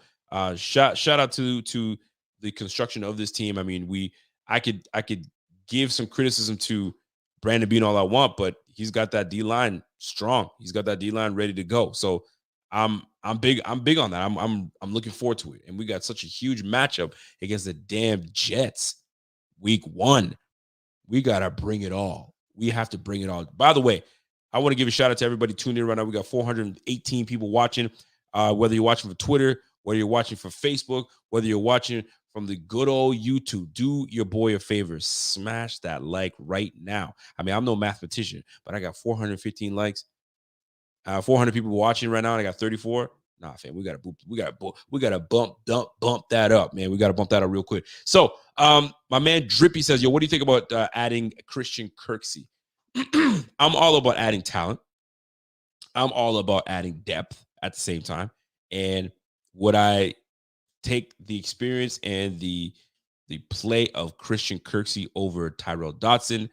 shout out to the construction of this team. I mean, I could give some criticism to Brandon Beane all I want, but he's got that D line strong. He's got that D line ready to go. So I'm big on that. I'm looking forward to it. And we got such a huge matchup against the damn Jets. Week 1, we gotta bring it all. We have to bring it all. By the way, I want to give a shout out to everybody tuning in right now. We got 418 people watching. Whether you're watching from Twitter, whether you're watching from Facebook, whether you're watching from the good old YouTube, do your boy a favor. Smash that like right now. I mean, I'm no mathematician, but I got 415 likes. 400 people watching right now, and I got 34. Nah, fam, we gotta bump that up, man. We gotta bump that up real quick. So, my man Drippy says, "Yo, what do you think about adding Christian Kirksey?" I'm all about adding talent. I'm all about adding depth at the same time. And would I take the experience and the play of Christian Kirksey over Tyrell Dodson?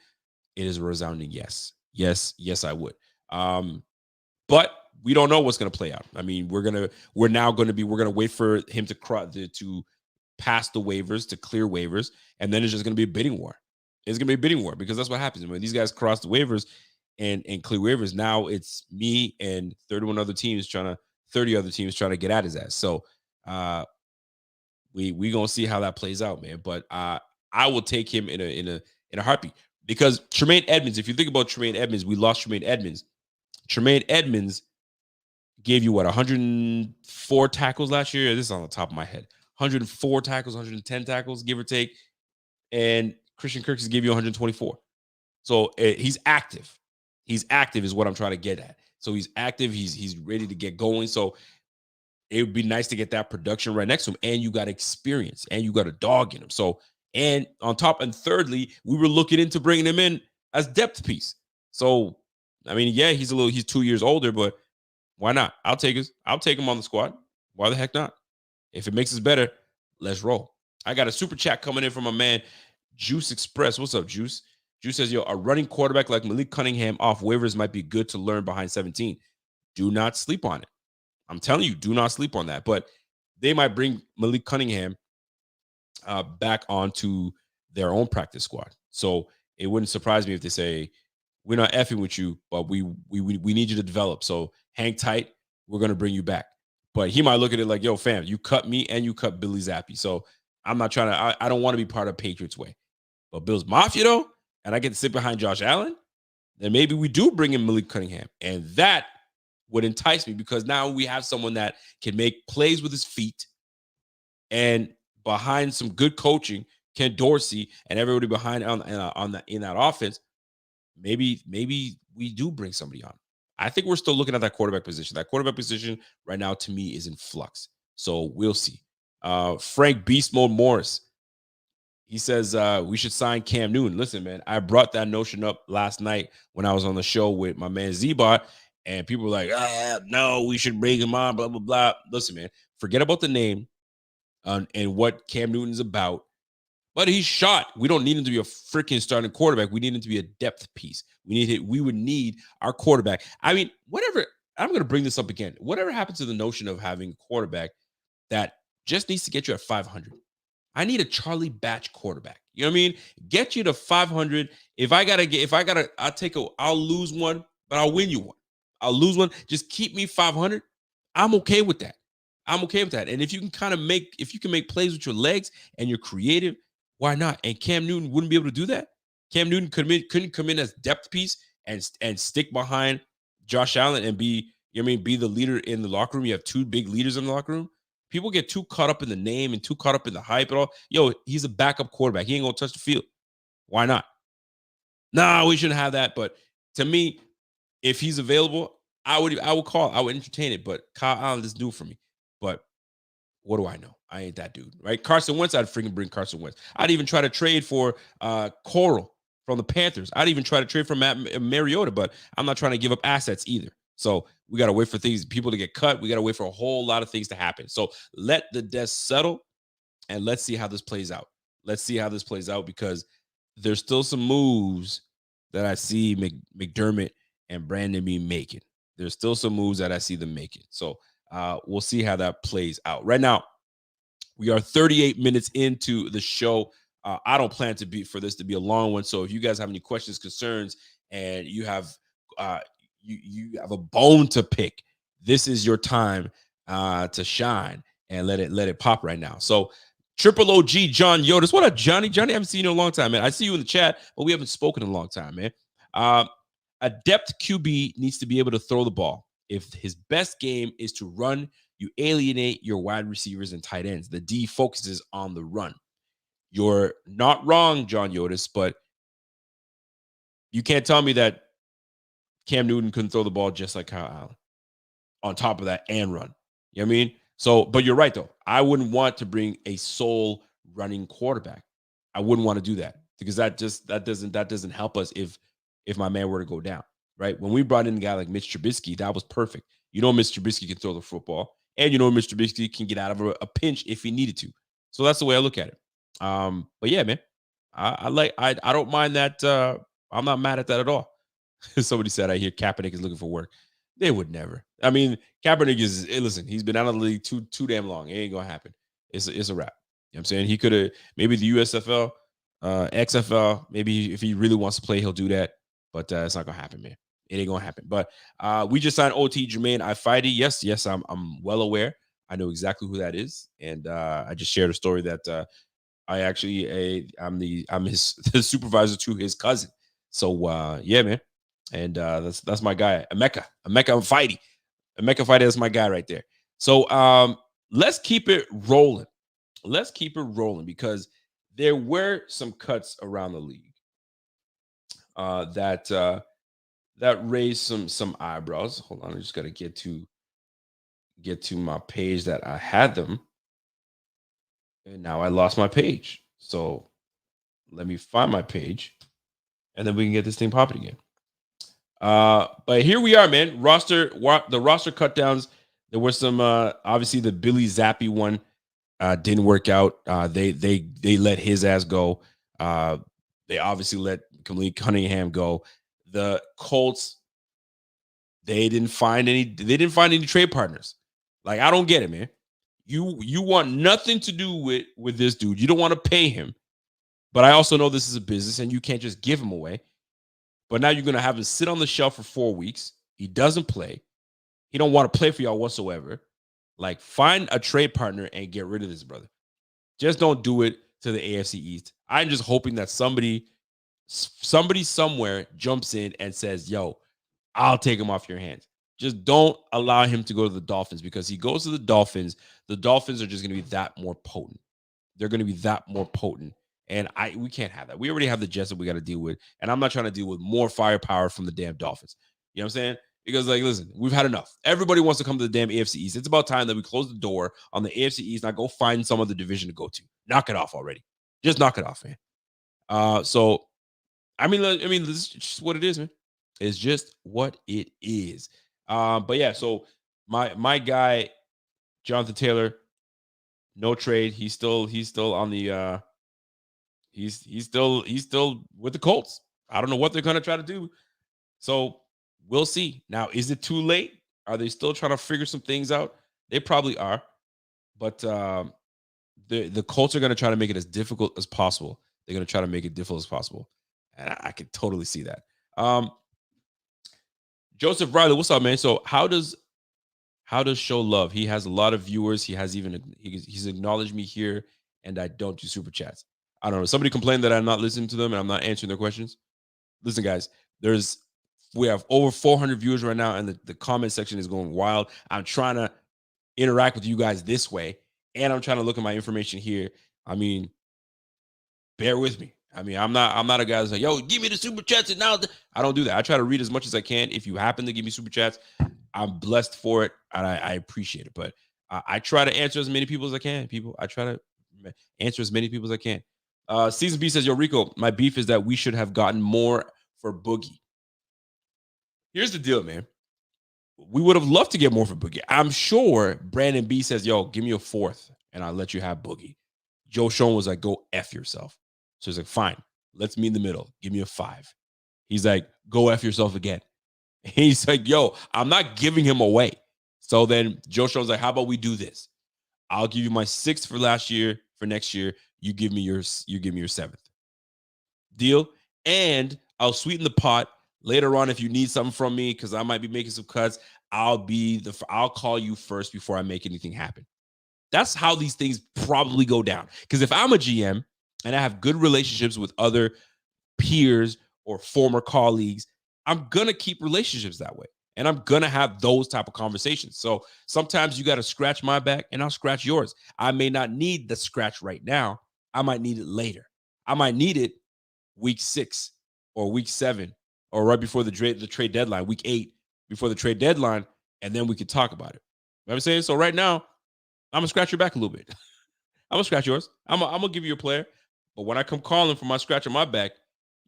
It is a resounding yes. Yes, I would. But we don't know what's going to play out. I mean, we're going to wait for him to pass the waivers, to clear waivers, and then it's just going to be a bidding war. It's going to be a bidding war because that's what happens when these guys cross the waivers and clear waivers. Now it's me and 30 other teams trying to get at his ass. So we gonna see how that plays out, man. But I will take him in a heartbeat because Tremaine Edmonds. If you think about Tremaine Edmonds, we lost Tremaine Edmonds. Tremaine Edmonds gave you 104 tackles last year. This is on the top of my head. 104 tackles, 110 tackles, give or take. And Christian Kirksey gave you 124. So he's active. He's active is what I'm trying to get at. So he's active. He's ready to get going. So it would be nice to get that production right next to him. And you got experience and you got a dog in him. So, and on top, and thirdly, we were looking into bringing him in as depth piece. So, I mean, yeah, he's 2 years older, but why not? I'll take him on the squad. Why the heck not? If it makes us better, let's roll. I got a super chat coming in from a man, Juice Express. What's up, Juice? Juice says, "Yo, a running quarterback like Malik Cunningham off waivers might be good to learn behind 17. Do not sleep on it. I'm telling you, do not sleep on that. But they might bring Malik Cunningham back onto their own practice squad. So it wouldn't surprise me if they say, we're not effing with you, but we need you to develop. So hang tight. We're going to bring you back." But he might look at it like, "Yo, fam, you cut me and you cut Billy Zappi. So I'm not trying to, I don't want to be part of Patriots way. But Bills Mafia, though, and I get to sit behind Josh Allen, then maybe we do bring in Malik Cunningham. And that would entice me because now we have someone that can make plays with his feet and behind some good coaching, Ken Dorsey and everybody behind in that offense, maybe we do bring somebody on. I think we're still looking at that quarterback position. That quarterback position right now to me is in flux. So we'll see. Frank Beast Mode Morris, he says we should sign Cam Newton. Listen, man, I brought that notion up last night when I was on the show with my man Z-Bot, and people were like, no, we should bring him on, blah, blah, blah. Listen, man, forget about the name and what Cam Newton's about. But he's shot. We don't need him to be a freaking starting quarterback. We need him to be a depth piece. We would need our quarterback. I mean, whatever. I'm going to bring this up again. Whatever happened to the notion of having a quarterback that just needs to get you at 500? I need a Charlie Batch quarterback. You know what I mean? Get you to 500. I'll lose one, but I'll win you one. I'll lose one. Just keep me 500. I'm okay with that. And if you can make plays with your legs and you're creative, why not? And Cam Newton wouldn't be able to do that. Cam Newton couldn't come in as depth piece and stick behind Josh Allen and be the leader in the locker room. You have two big leaders in the locker room. People get too caught up in the name and too caught up in the hype and all. Yo, he's a backup quarterback. He ain't gonna touch the field. Why not? No, we shouldn't have that. But to me, if he's available, I would call. I would entertain it. But Kyle Allen doesn't do it for me. But what do I know? I ain't that dude, right? Carson Wentz, I'd freaking bring Carson Wentz. I'd even try to trade for Coral from the Panthers. I'd even try to trade for Matt Mariota, but I'm not trying to give up assets either. So we got to wait for people to get cut. We got to wait for a whole lot of things to happen. So let the dust settle and let's see how this plays out. Because there's still some moves that I see McDermott and Brandon be making. There's still some moves that I see them making. So we'll see how that plays out. Right now, we are 38 minutes into the show. I don't plan for this to be a long one. So if you guys have any questions, concerns, and you have you have a bone to pick, this is your time to shine and let it pop right now. So Triple OG John Yotis, what up, Johnny? Johnny, I haven't seen you in a long time, man. I see you in the chat, but we haven't spoken in a long time, man. A depth QB needs to be able to throw the ball. If his best game is to run, you alienate your wide receivers and tight ends. The D focuses on the run. You're not wrong, John Yotis, but you can't tell me that Cam Newton couldn't throw the ball just like Kyle Allen. On top of that, and run. You know what I mean? So, but you're right, though. I wouldn't want to bring a sole running quarterback. I wouldn't want to do that because that doesn't help us if my man were to go down, right? When we brought in a guy like Mitch Trubisky, that was perfect. You know, Mitch Trubisky can throw the football, and you know, Mitch Trubisky can get out of a pinch if he needed to. So that's the way I look at it. But yeah, man, I don't mind that. I'm not mad at that at all. Somebody said I hear Kaepernick is looking for work. They would never. I mean, Kaepernick is, listen, he's been out of the league too damn long. It ain't gonna happen. It's a wrap. You know what I'm saying? He could have maybe the USFL, XFL, maybe if he really wants to play, he'll do that. But it's not gonna happen, man. It ain't gonna happen. But we just signed OT Jermaine Ifeidi. Yes, I'm well aware. I know exactly who that is. And I just shared a story that I actually I'm his the supervisor to his cousin. So yeah, man. And that's my guy, Emeka Ifeidi. Emeka Ifeidi is my guy right there. So let's keep it rolling. Because there were some cuts around the league that raised some eyebrows. Hold on, I just got to get to my page that I had them, and now I lost my page. So let me find my page, and then we can get this thing popping again. But here we are, man. The roster cut downs. There were some obviously the Billy Zappi one didn't work out. They let his ass go. They obviously let Malik Cunningham go. The Colts, they didn't find any trade partners. Like, I don't get it, man. You want nothing to do with this dude. You don't want to pay him. But I also know this is a business and you can't just give him away. But now you're going to have him sit on the shelf for 4 weeks. He doesn't play. He don't want to play for y'all whatsoever. Like, find a trade partner and get rid of this brother. Just don't do it to the AFC East. I'm just hoping that somebody somebody somewhere jumps in and says, yo, I'll take him off your hands. Just don't allow him to go to the Dolphins, because he goes to the Dolphins are just going to be that more potent. They're going to be that more potent. And we can't have that. We already have the Jets that we got to deal with. And I'm not trying to deal with more firepower from the damn Dolphins. You know what I'm saying? Because, like, listen, we've had enough. Everybody wants to come to the damn AFC East. It's about time that we close the door on the AFC East and I go find some other division to go to. Knock it off already. Just knock it off, man. So, I mean, this is just what it is, man. It's just what it is. But yeah, so my guy, Jonathan Taylor, no trade. He's still on the he's still with the Colts. I don't know what they're gonna try to do. So we'll see. Now, is it too late? Are they still trying to figure some things out? They probably are, but the Colts are gonna try to make it as difficult as possible. They're gonna try to make it difficult as possible, and I can totally see that. Joseph Riley, what's up, man? So how does show love? He has a lot of viewers. He's acknowledged me here, and I don't do super chats. I don't know. Somebody complained that I'm not listening to them and I'm not answering their questions. Listen, guys, we have over 400 viewers right now, and the comment section is going wild. I'm trying to interact with you guys this way, and I'm trying to look at my information here. I mean, bear with me. I mean, I'm not a guy that's like, yo, give me the super chats. And now I don't do that. I try to read as much as I can. If you happen to give me super chats, I'm blessed for it, and I appreciate it. But I try to answer as many people as I can. I try to answer as many people as I can. Season B says, yo, Rico, my beef is that we should have gotten more for Boogie. Here's the deal, man. We would have loved to get more for Boogie. I'm sure Brandon B says, yo, give me a 4th, and I'll let you have Boogie. Joe Schoen was like, go F yourself. So he's like, fine, let's meet in the middle. Give me a 5. He's like, go F yourself again. He's like, yo, I'm not giving him away. So then Joe Schoen's like, how about we do this? I'll give you my 6th for last year. For next year, you give me your 7th. Deal? And I'll sweeten the pot later on if you need something from me, because I might be making some cuts. I'll call you first before I make anything happen. That's how these things probably go down. Because if I'm a GM and I have good relationships with other peers or former colleagues, I'm going to keep relationships that way. And I'm going to have those type of conversations. So sometimes you got to scratch my back and I'll scratch yours. I may not need the scratch right now. I might need it later. I might need it week 6 or week 7 or right before the trade deadline, week 8, before the trade deadline, and then we could talk about it. You know what I'm saying? So right now, I'm going to scratch your back a little bit. I'm going to scratch yours. I'm going to give you a player. But when I come calling for my scratch on my back,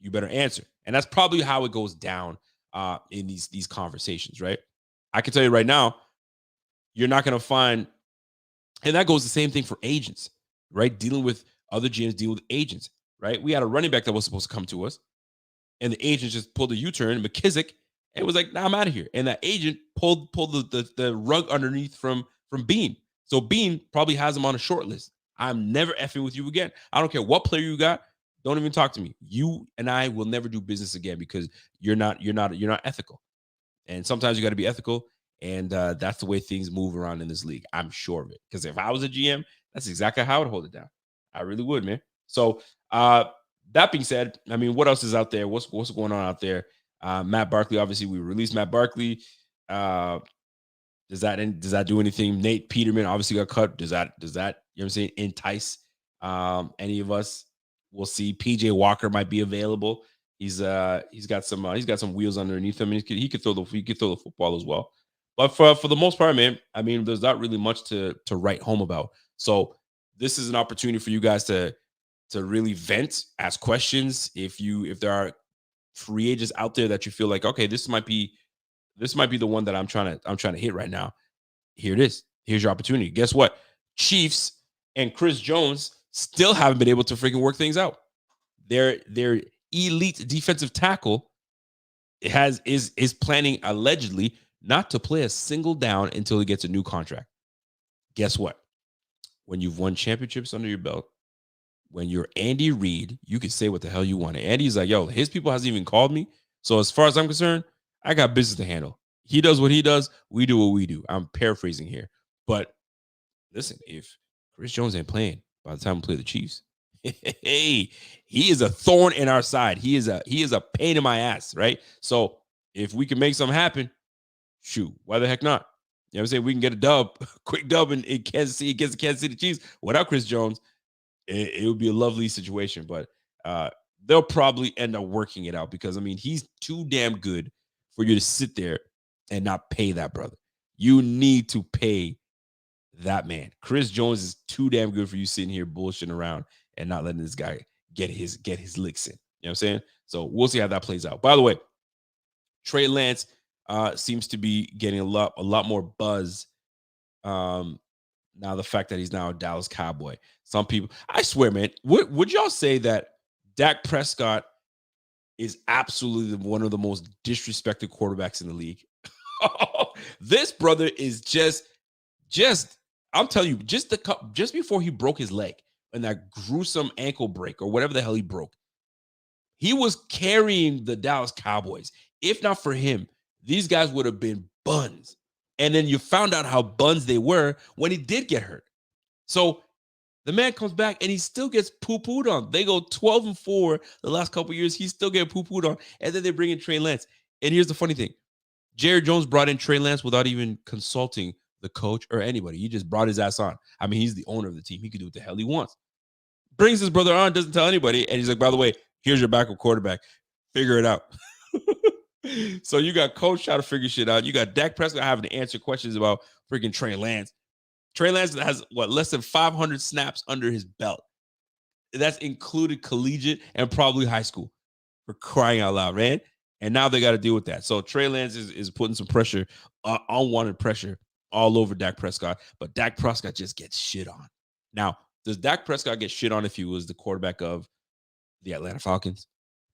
you better answer. And that's probably how it goes down in these conversations, right? I can tell you right now, you're not going to find, and that goes the same thing for agents, right? Dealing with other GMs, dealing with agents, right? We had a running back that was supposed to come to us, and the agent just pulled a U-turn, McKissick, and was like, nah, I'm out of here. And that agent pulled the rug underneath from Bean. So Bean probably has him on a short list. I'm never effing with you again. I don't care what player you got. Don't even talk to me. You and I will never do business again because you're not ethical. And sometimes you got to be ethical. And that's the way things move around in this league. I'm sure of it. Because if I was a GM, that's exactly how I would hold it down. I really would, man. So that being said, I mean, what else is out there? What's going on out there? Matt Barkley, obviously, we released Matt Barkley. Does that do anything? Nate Peterman obviously got cut. Does that you know what I'm saying, entice any of us? We'll see. PJ Walker might be available. He's got some wheels underneath him, and he could throw the football as well. But for the most part, man, I mean, there's not really much to write home about. So this is an opportunity for you guys to really vent, ask questions. If there are free agents out there that you feel like, okay, this might be the one that I'm trying to hit right now. Here it is. Here's your opportunity. Guess what? Chiefs and Chris Jones still haven't been able to freaking work things out. Their elite defensive tackle is planning allegedly not to play a single down until he gets a new contract. Guess what? When you've won championships under your belt, when you're Andy Reid, you can say what the hell you want. And Andy's like, yo, his people hasn't even called me. So as far as I'm concerned, I got business to handle. He does what he does. We do what we do. I'm paraphrasing here. But listen, if Chris Jones ain't playing by the time we play the Chiefs, Hey, he is a thorn in our side. He is a pain in my ass, right? So if we can make something happen, shoot, why the heck not? You know what I'm saying? We can get a dub, quick dub in Kansas City against the Kansas City Chiefs without Chris Jones. It would be a lovely situation, but they'll probably end up working it out because I mean he's too damn good for you to sit there and not pay that brother. You need to pay that man. Chris Jones is too damn good for you sitting here bullshitting around and not letting this guy get his licks in. You know what I'm saying? So we'll see how that plays out. By the way, Trey Lance seems to be getting a lot more buzz. Now the fact that he's now a Dallas Cowboy. Some people, I swear, man, would y'all say that Dak Prescott is absolutely one of the most disrespected quarterbacks in the league? This brother is just I'm telling you, just before he broke his leg and that gruesome ankle break or whatever the hell he broke, he was carrying the Dallas Cowboys. If not for him, these guys would have been buns. And then you found out how buns they were when he did get hurt. So the man comes back and he still gets poo-pooed on. They go 12-4 the last couple of years. He's still getting poo-pooed on. And then they bring in Trey Lance. And here's the funny thing. Jerry Jones brought in Trey Lance without even consulting the coach or anybody. He just brought his ass on. I mean, he's the owner of the team. He can do what the hell he wants. Brings his brother on, doesn't tell anybody. And he's like, by the way, here's your backup quarterback. Figure it out. So you got coach trying to figure shit out. You got Dak Prescott having to answer questions about freaking Trey Lance. Trey Lance has less than 500 snaps under his belt. That's included collegiate and probably high school, for crying out loud, man. And now they got to deal with that. So Trey Lance is putting some pressure, unwanted pressure all over Dak Prescott. But Dak Prescott just gets shit on. Now, does Dak Prescott get shit on if he was the quarterback of the Atlanta Falcons?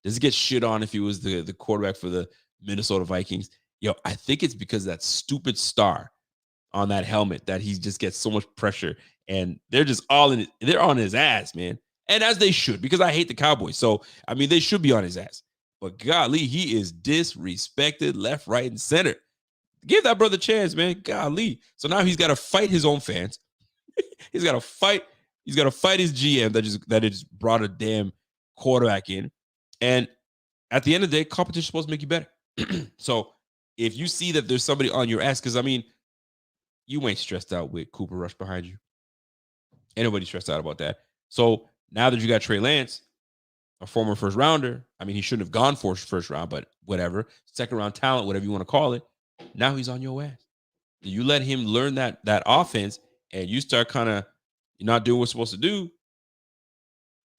Does he get shit on if he was the quarterback for the Minnesota Vikings? Yo, I think it's because that stupid star on that helmet that he just gets so much pressure. And they're just they're on his ass, man. And as they should, because I hate the Cowboys. So, I mean, they should be on his ass. But golly, he is disrespected left, right, and center. Give that brother a chance, man. Golly. So now he's got to fight his own fans. He's got to fight his GM that just brought a damn quarterback in. And at the end of the day, competition is supposed to make you better. So if you see that there's somebody on your ass, because I mean, you ain't stressed out with Cooper Rush behind you. Anybody stressed out about that. So now that you got Trey Lance, a former first rounder, I mean, he shouldn't have gone for first round, but whatever, second round talent, whatever you want to call it. Now he's on your ass. You let him learn that offense, and you start kind of not doing what's supposed to do.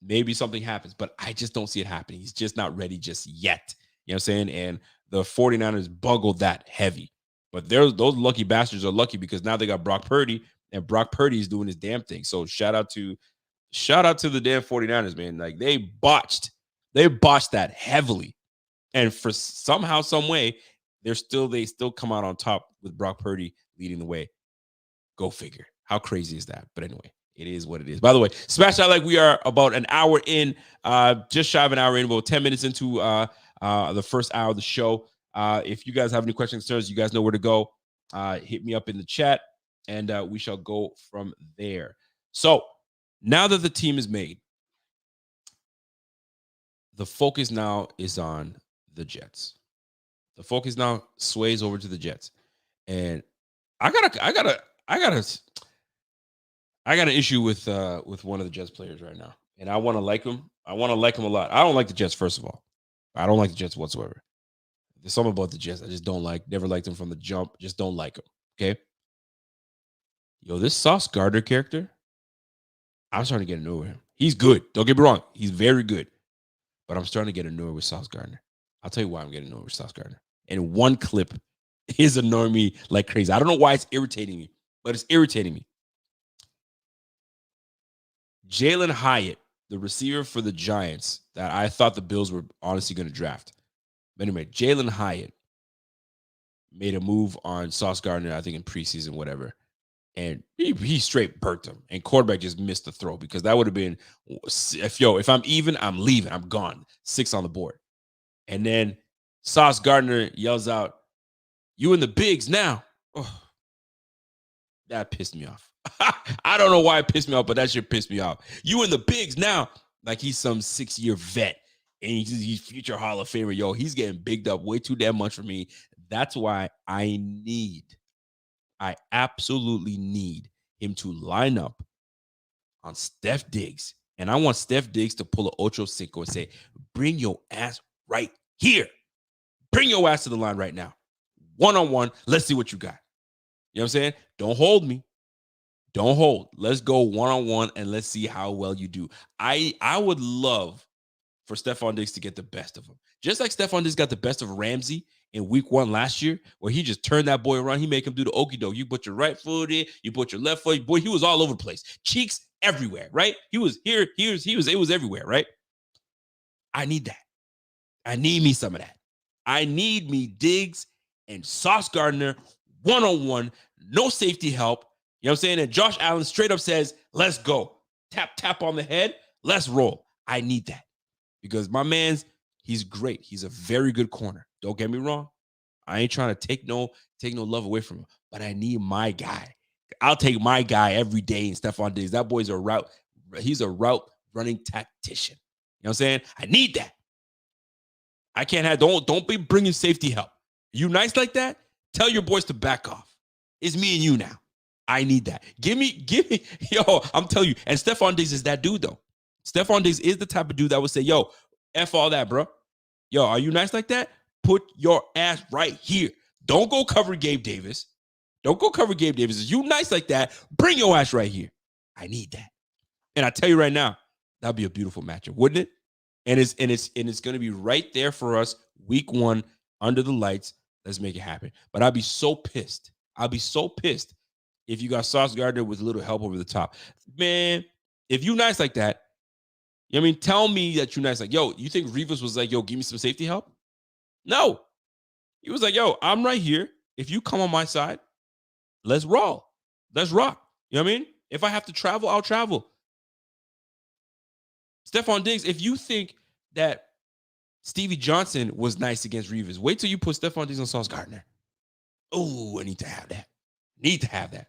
Maybe something happens, but I just don't see it happening. He's just not ready just yet. You know what I'm saying? And the 49ers bungled that heavy. But those lucky bastards are lucky because now they got Brock Purdy, and Brock Purdy is doing his damn thing. So shout out to the damn 49ers, man. Like they botched that heavily. And for somehow, some way, they still come out on top with Brock Purdy leading the way. Go figure. How crazy is that? But anyway, it is what it is. By the way, smash that like. We are about an hour in, just shy of an hour in, about 10 minutes into the first hour of the show. If you guys have any questions, concerns, you guys know where to go. Hit me up in the chat, and we shall go from there. So now that the team is made, the focus now is on the Jets. The focus now sways over to the Jets, and I got an issue with one of the Jets players right now, and I want to like him. I want to like him a lot. I don't like the Jets, first of all. I don't like the Jets whatsoever. There's something about the Jets I just don't like. Never liked them from the jump. Just don't like them. Okay. Yo, this Sauce Gardner character, I'm starting to get annoyed with him. He's good. Don't get me wrong. He's very good. But I'm starting to get annoyed with Sauce Gardner. I'll tell you why I'm getting annoyed with Sauce Gardner. And one clip is annoying me like crazy. I don't know why it's irritating me, but it's irritating me. Jalen Hyatt, the receiver for the Giants that I thought the Bills were honestly going to draft. But anyway, Jalen Hyatt made a move on Sauce Gardner, I think in preseason, whatever. And he straight burnt him. And quarterback just missed the throw because that would have been, if I'm even, I'm leaving. I'm gone. 6 on the board. And then Sauce Gardner yells out, "You in the bigs now." Oh, that pissed me off. I don't know why it pissed me off, but that shit pissed me off. You in the bigs now, like he's some 6-year vet and he's future Hall of Famer. Yo, he's getting bigged up way too damn much for me. That's why I absolutely need him to line up on Steph Diggs. And I want Steph Diggs to pull an Ocho Cinco and say, bring your ass right here. Bring your ass to the line right now. One-on-one. Let's see what you got. You know what I'm saying? Don't hold me. Don't hold. Let's go one-on-one and let's see how well you do. I would love for Stephon Diggs to get the best of him. Just like Stephon Diggs got the best of Ramsey in week 1 last year, where he just turned that boy around. He made him do the okie doke. You put your right foot in, you put your left foot. Boy, he was all over the place. Cheeks everywhere, right? He was here, it was everywhere, right? I need that. I need me some of that. I need me Diggs and Sauce Gardner one-on-one, no safety help. You know what I'm saying? And Josh Allen straight up says, let's go. Tap, tap on the head. Let's roll. I need that. Because my man's, he's great. He's a very good corner. Don't get me wrong. I ain't trying to take no love away from him, but I need my guy. I'll take my guy every day in Stephon Diggs. That boy's he's a route running tactician. You know what I'm saying? I need that. I can't have, don't be bringing safety help. You nice like that? Tell your boys to back off. It's me and you now. I need that. Give me, yo, I'm telling you. And Stephon Diggs is that dude, though. Stephon Diggs is the type of dude that would say, yo, F all that, bro. Yo, are you nice like that? Put your ass right here. Don't go cover Gabe Davis. Don't go cover Gabe Davis. If you nice like that, bring your ass right here. I need that. And I tell you right now, that'd be a beautiful matchup, wouldn't it? And it's going to be right there for us week 1 under the lights. Let's make it happen. But I'd be so pissed. I'll be so pissed if you got Sauce Gardner with a little help over the top. Man, if you nice like that, you know what I mean? Tell me that you nice. Like, yo, you think Revis was like, yo, give me some safety help? No. He was like, yo, I'm right here. If you come on my side, let's roll. Let's rock. You know what I mean? If I have to travel, I'll travel. Stephon Diggs, if you think that Stevie Johnson was nice against Revis, wait till you put Stephon Diggs on Sauce Gardner. Oh, I need to have that. Need to have that.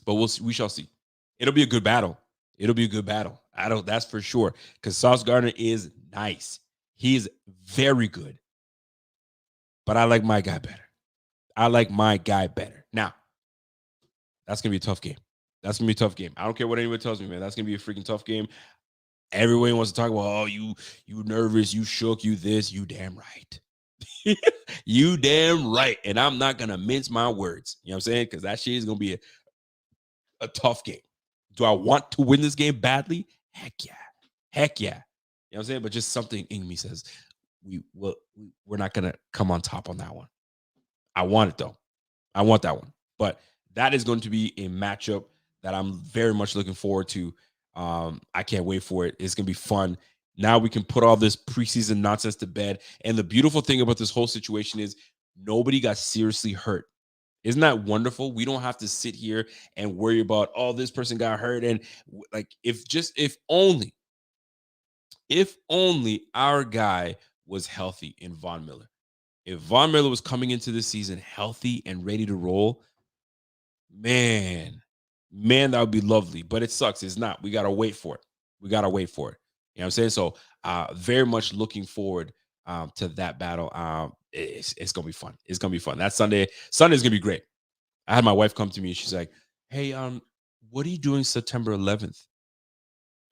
But we shall see. It'll be a good battle. It'll be a good battle. That's for sure. Because Sauce Gardner is nice. He's very good. But I like my guy better. I like my guy better. Now, that's going to be a tough game. That's going to be a tough game. I don't care what anyone tells me, man. That's going to be a freaking tough game. Everyone wants to talk about, oh, you nervous, you shook, you this, you damn right. You damn right. And I'm not going to mince my words. You know what I'm saying? Because that shit is going to be a tough game. Do I want to win this game badly? Heck yeah. Heck yeah. You know what I'm saying? But just something in me says, we're not going to come on top on that one. I want it, though. I want that one. But that is going to be a matchup that I'm very much looking forward to. I can't wait for it. It's going to be fun. Now we can put all this preseason nonsense to bed. And the beautiful thing about this whole situation is nobody got seriously hurt. Isn't that wonderful? We don't have to sit here and worry about, oh, this person got hurt. And like, if only our guy was healthy in Von Miller. If Von Miller was coming into this season healthy and ready to roll, man, that would be lovely. But it sucks. It's not. We got to wait for it. You know what I'm saying? So very much looking forward to that battle. It's going to be fun. It's going to be fun. That Sunday's going to be great. I had my wife come to me. She's like, hey, what are you doing September 11th?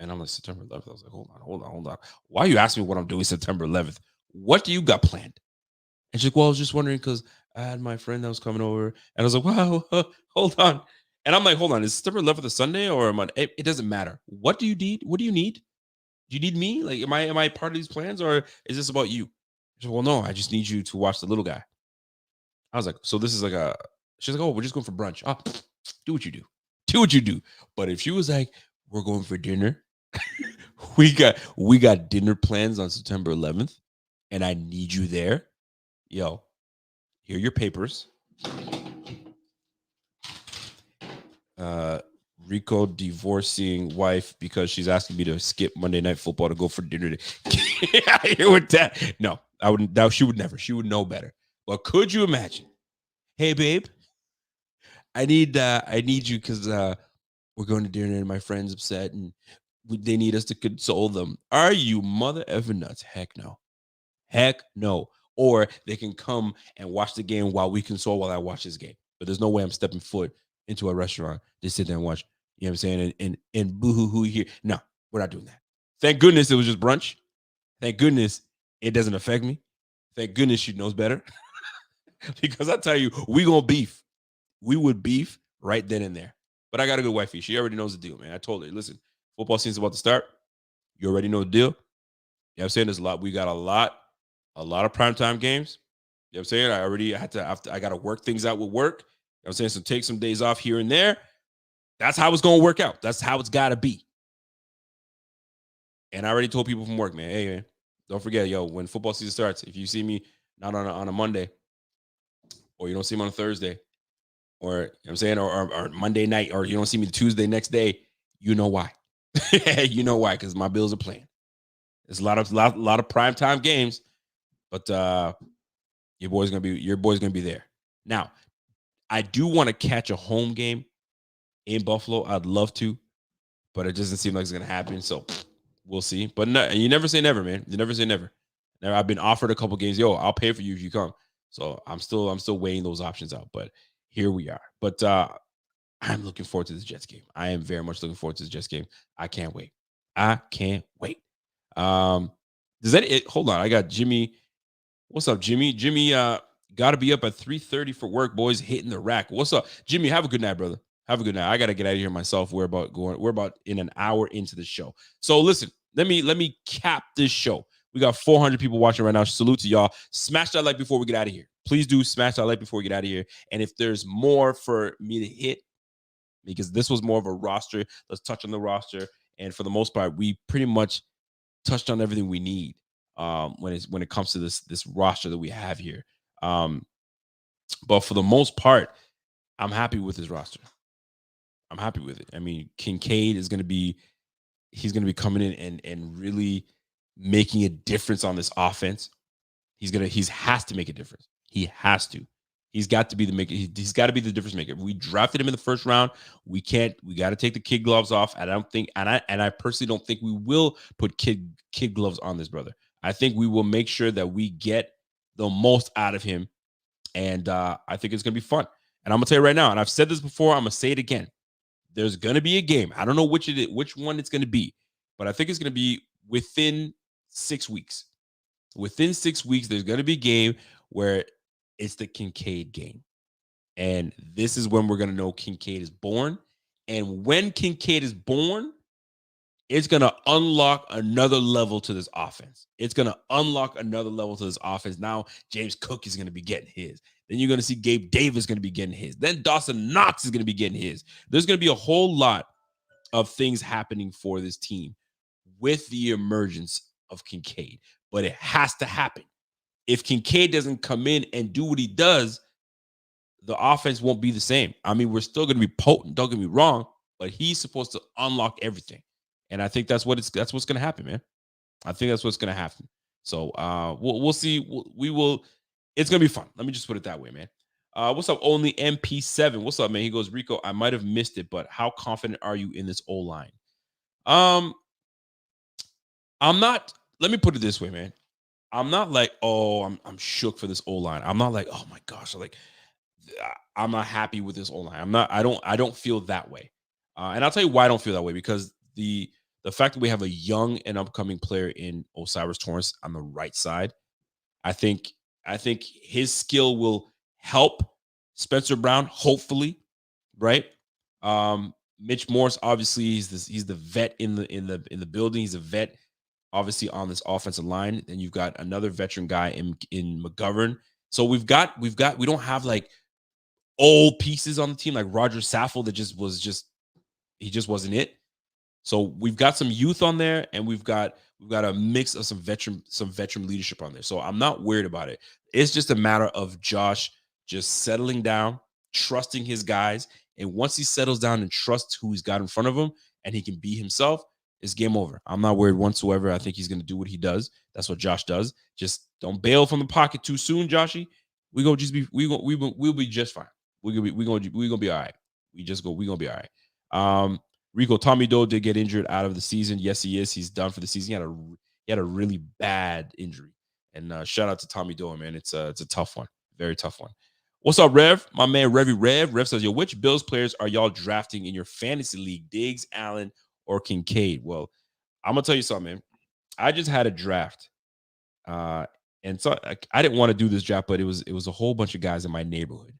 And I'm like, September 11th? I was like, hold on. Why are you asking me what I'm doing September 11th? What do you got planned? And she's like, well, I was just wondering because I had my friend that was coming over. And I was like, wow, hold on. And I'm like, hold on, is September 11th a Sunday or am I, it doesn't matter. What do you need? What do you need? Do you need me? Like, am I part of these plans or is this about you? She's like, well, no, I just need you to watch the little guy. I was like, so this is like she's like, oh, we're just going for brunch. Oh, do what you do. Do what you do. But if she was like, we're going for dinner, we got dinner plans on September 11th and I need you there. Yo, here are your papers. Rico divorcing wife because she's asking me to skip Monday Night Football to go for dinner. Here with that. No, I wouldn't. She would never. She would know better. But could you imagine? Hey, babe, I need you because we're going to dinner and my friend's upset and they need us to console them. Are you mother effing nuts? Heck no. Heck no. Or they can come and watch the game while we console while I watch this game. But there's no way I'm stepping foot into a restaurant to sit there and watch. You know what I'm saying? And boo hoo hoo here. No, we're not doing that. Thank goodness it was just brunch. Thank goodness it doesn't affect me. Thank goodness she knows better. Because I tell you, we gonna beef. We would beef right then and there. But I got a good wifey. She already knows the deal, man. I told her, listen, football season's about to start. You already know the deal. You know what I'm saying? There's a lot. We got a lot of primetime games. You know what I'm saying? I got to work things out with work. You know what I'm saying? So take some days off here and there. That's how it's going to work out. That's how it's got to be. And I already told people from work, man, hey, man, don't forget, yo, when football season starts, if you see me not on a Monday or you don't see me on a Thursday or, you know what I'm saying, or Monday night, or you don't see me Tuesday next day, you know why. You know why, because my Bills are playing. There's a lot of primetime games, but your boy's gonna be there. Now, I do want to catch a home game in Buffalo. I'd love to, but it doesn't seem like it's gonna happen. So we'll see. But no, you never say never, man. You never say never. Now, I've been offered a couple games. Yo, I'll pay for you if you come. So I'm still weighing those options out. But here we are. But I'm looking forward to this Jets game. I am very much looking forward to this Jets game. I can't wait. I can't wait. Hold on? I got Jimmy. What's up, Jimmy? Jimmy, got to be up at 3:30 for work, boys. Hitting the rack. What's up, Jimmy? Have a good night, brother. Have a good night. I got to get out of here myself. We're about in an hour into the show. So listen, let me cap this show. We got 400 people watching right now. Salute to y'all. Smash that like before we get out of here. Please do smash that like before we get out of here. And if there's more for me to hit, because this was more of a roster, let's touch on the roster. And for the most part, we pretty much touched on everything we need when it comes to this roster that we have here. But for the most part, I'm happy with this roster. I'm happy with it. I mean, Kincaid is going to be coming in and really making a difference on this offense. He has to make a difference. He has to. He's got to be he's got to be the difference maker. We drafted him in the first round. We got to take the kid gloves off. And I personally don't think we will put kid gloves on this brother. I think we will make sure that we get the most out of him. And I think it's going to be fun. And I'm going to tell you right now, and I've said this before, I'm going to say it again. There's going to be a game. I don't know which one it's going to be, but I think it's going to be within 6 weeks. Within 6 weeks, there's going to be a game where it's the Kincaid game. And this is when we're going to know Kincaid is born. And when Kincaid is born, it's going to unlock another level to this offense. It's going to unlock another level to this offense. Now, James Cook is going to be getting his. Then you're going to see Gabe Davis going to be getting his. Then Dawson Knox is going to be getting his. There's going to be a whole lot of things happening for this team with the emergence of Kincaid. But it has to happen. If Kincaid doesn't come in and do what he does, the offense won't be the same. I mean, we're still going to be potent. Don't get me wrong, but he's supposed to unlock everything. And I think that's what's going to happen, man. I think that's what's going to happen. So we'll see. We will. It's going to be fun. Let me just put it that way, man. What's up, Only MP7? What's up, man? He goes, Rico, I might have missed it, but how confident are you in this O-line? I'm not. Let me put it this way, man. I'm not like, oh, I'm shook for this O-line. I'm not like, oh my gosh, like I'm not happy with this O-line. I don't feel that way. And I'll tell you why I don't feel that way, because the fact that we have a young and upcoming player in Osiris Torrance on the right side, I think his skill will help Spencer Brown, hopefully, right? Mitch Morse, obviously, he's the vet in the building. He's a vet, obviously, on this offensive line. Then you've got another veteran guy in McGovern. So we don't have like old pieces on the team like Roger Saffold that just wasn't it. So we've got some youth on there, and we've got a mix of some veteran leadership on there. So I'm not worried about it. It's just a matter of Josh just settling down, trusting his guys, and once he settles down and trusts who he's got in front of him, and he can be himself, it's game over. I'm not worried whatsoever. I think he's going to do what he does. That's what Josh does. Just don't bail from the pocket too soon, Joshy. We'll be just fine. We're gonna be all right. We're gonna be all right. Rico Tommy Doe did get injured out of the season. Yes, he is. He's done for the season. He had a really bad injury. And shout out to Tommy Doe, man. It's a tough one, very tough one. What's up, Rev? My man Revy Rev. Rev says, "Yo, which Bills players are y'all drafting in your fantasy league? Diggs, Allen, or Kincaid?" Well, I'm gonna tell you something, man. I just had a draft, and so I didn't want to do this draft, but it was a whole bunch of guys in my neighborhood,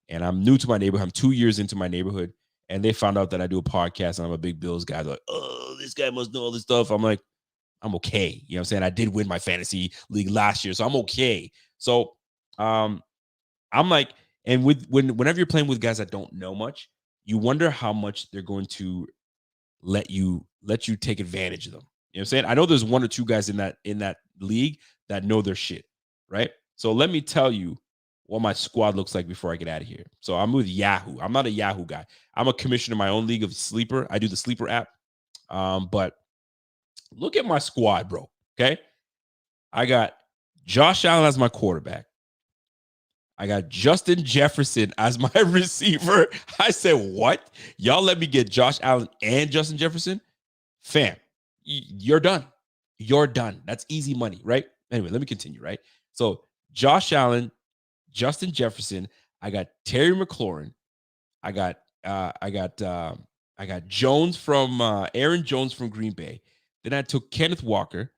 and I'm new to my neighborhood. I'm 2 years into my neighborhood, and they found out that I do a podcast and I'm a big Bills guy. They're like, "Oh, this guy must know all this stuff." I'm like, I'm okay. You know what I'm saying? I did win my fantasy league last year, so I'm okay. So I'm like, and whenever you're playing with guys that don't know much, you wonder how much they're going to let you take advantage of them. You know what I'm saying? I know there's one or two guys in that league that know their shit, right? So let me tell you what my squad looks like before I get out of here. So I'm with Yahoo. I'm not a Yahoo guy. I'm a commissioner in my own league of Sleeper. I do the Sleeper app. But look at my squad, bro. Okay. I got Josh Allen as my quarterback. I got Justin Jefferson as my receiver. I said, what? Y'all let me get Josh Allen and Justin Jefferson? Fam, you're done. You're done. That's easy money, right? Anyway, let me continue, right? So Josh Allen, Justin Jefferson, I got Terry McLaurin. I got Jones from Aaron Jones from Green Bay. Then I took Kenneth Walker.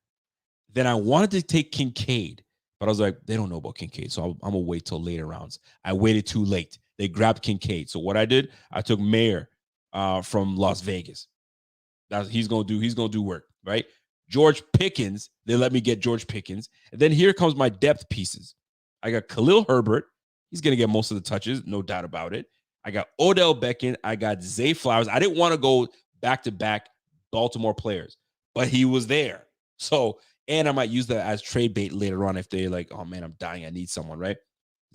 Then I wanted to take Kincaid, but I was like, they don't know about Kincaid, so I'm gonna wait till later rounds. I waited too late. They grabbed Kincaid. So what I did, I took Mayer from Las Vegas. He's gonna do work, right? George Pickens, they let me get George Pickens. And then here comes my depth pieces. I got Khalil Herbert. He's gonna get most of the touches, no doubt about it. I got Odell Beckham. I got Zay Flowers. I didn't want to go back-to-back Baltimore players, but he was there. So, and I might use that as trade bait later on if they're like, oh man, I'm dying. I need someone, right?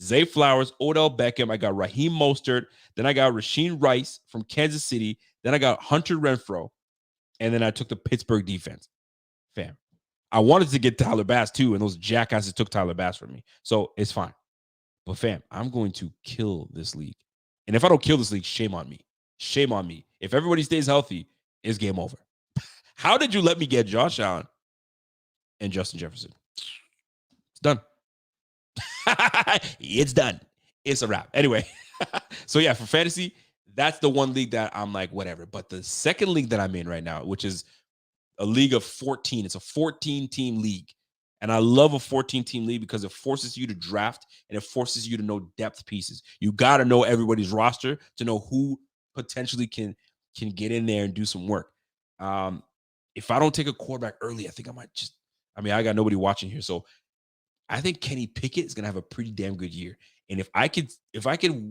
Zay Flowers, Odell Beckham. I got Raheem Mostert. Then I got Rasheed Rice from Kansas City. Then I got Hunter Renfrow. And then I took the Pittsburgh defense. Fam. I wanted to get Tyler Bass too, and those jackasses took Tyler Bass from me. So it's fine. But fam, I'm going to kill this league. And if I don't kill this league, shame on me. Shame on me. If everybody stays healthy, it's game over. How did you let me get Josh Allen and Justin Jefferson? It's done. It's done. It's a wrap. Anyway, so yeah, for fantasy, that's the one league that I'm like, whatever. But the second league that I'm in right now, which is a league of 14, it's a 14-team league. And I love a 14-team league because it forces you to draft and it forces you to know depth pieces. You got to know everybody's roster to know who potentially can get in there and do some work. If I don't take a quarterback early, I think I might I got nobody watching here. So I think Kenny Pickett is going to have a pretty damn good year. And if I could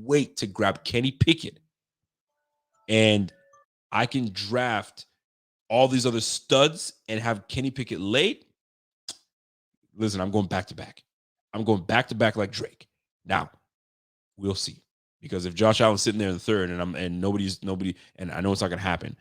wait to grab Kenny Pickett and I can draft all these other studs and have Kenny Pickett late, listen, I'm going back to back. I'm going back to back like Drake. Now, we'll see. Because if Josh Allen's sitting there in the third and nobody, and I know it's not going to happen,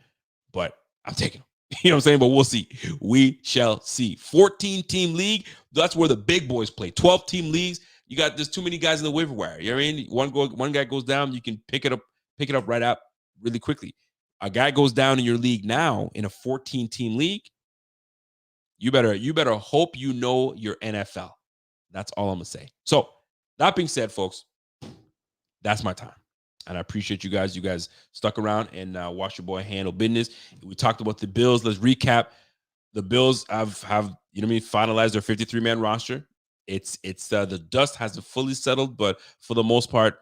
but I'm taking him. You know what I'm saying? But we'll see. We shall see. 14-team league, that's where the big boys play. 12-team leagues, there's too many guys in the waiver wire. You know what I mean? One guy goes down, you can pick it up right up really quickly. A guy goes down in your league now in a 14-team league, you better hope you know your NFL. That's all I'm going to say. So, that being said, folks, that's my time. And I appreciate you guys. You guys stuck around and watched your boy handle business. We talked about the Bills. Let's recap. The Bills have finalized their 53-man roster. It's the dust hasn't fully settled, but for the most part,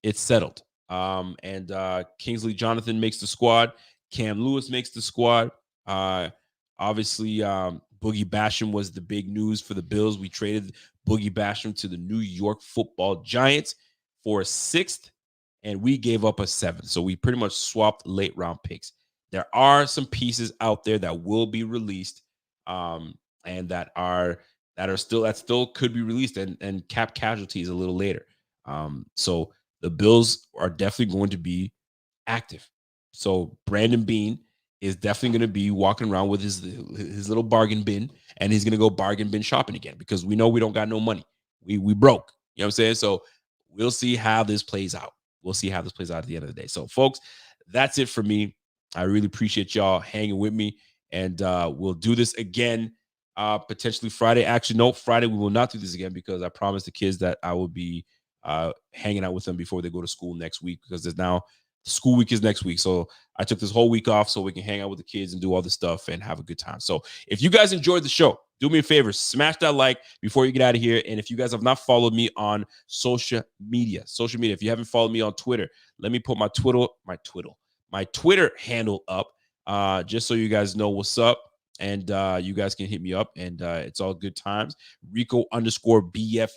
it's settled. And Kingsley Jonathan makes the squad. Cam Lewis makes the squad. Obviously, Boogie Basham was the big news for the Bills. We traded Boogie Basham to the New York Football Giants for a 6th, and we gave up a 7th. So we pretty much swapped late round picks. There are some pieces out there that will be released, and that still could be released, and cap casualties a little later. So the Bills are definitely going to be active. So Brandon Beane is definitely going to be walking around with his little bargain bin, and he's going to go bargain bin shopping again because we know we don't got no money. We broke. You know what I'm saying? So we'll see how this plays out. we'll see how this plays out at the end of the day. So, folks, that's it for me. I really appreciate y'all hanging with me, and we'll do this again potentially Friday. Actually, no, Friday we will not do this again because I promised the kids that I will be hanging out with them before they go to school next week, because there's now school week is next week. So I took this whole week off so we can hang out with the kids and do all this stuff and have a good time. So if you guys enjoyed the show, do me a favor, smash that like before you get out of here. And if you guys have not followed me on social media, if you haven't followed me on Twitter, let me put my Twitter handle up just so you guys know what's up. And you guys can hit me up, and it's all good times. Rico_BF_.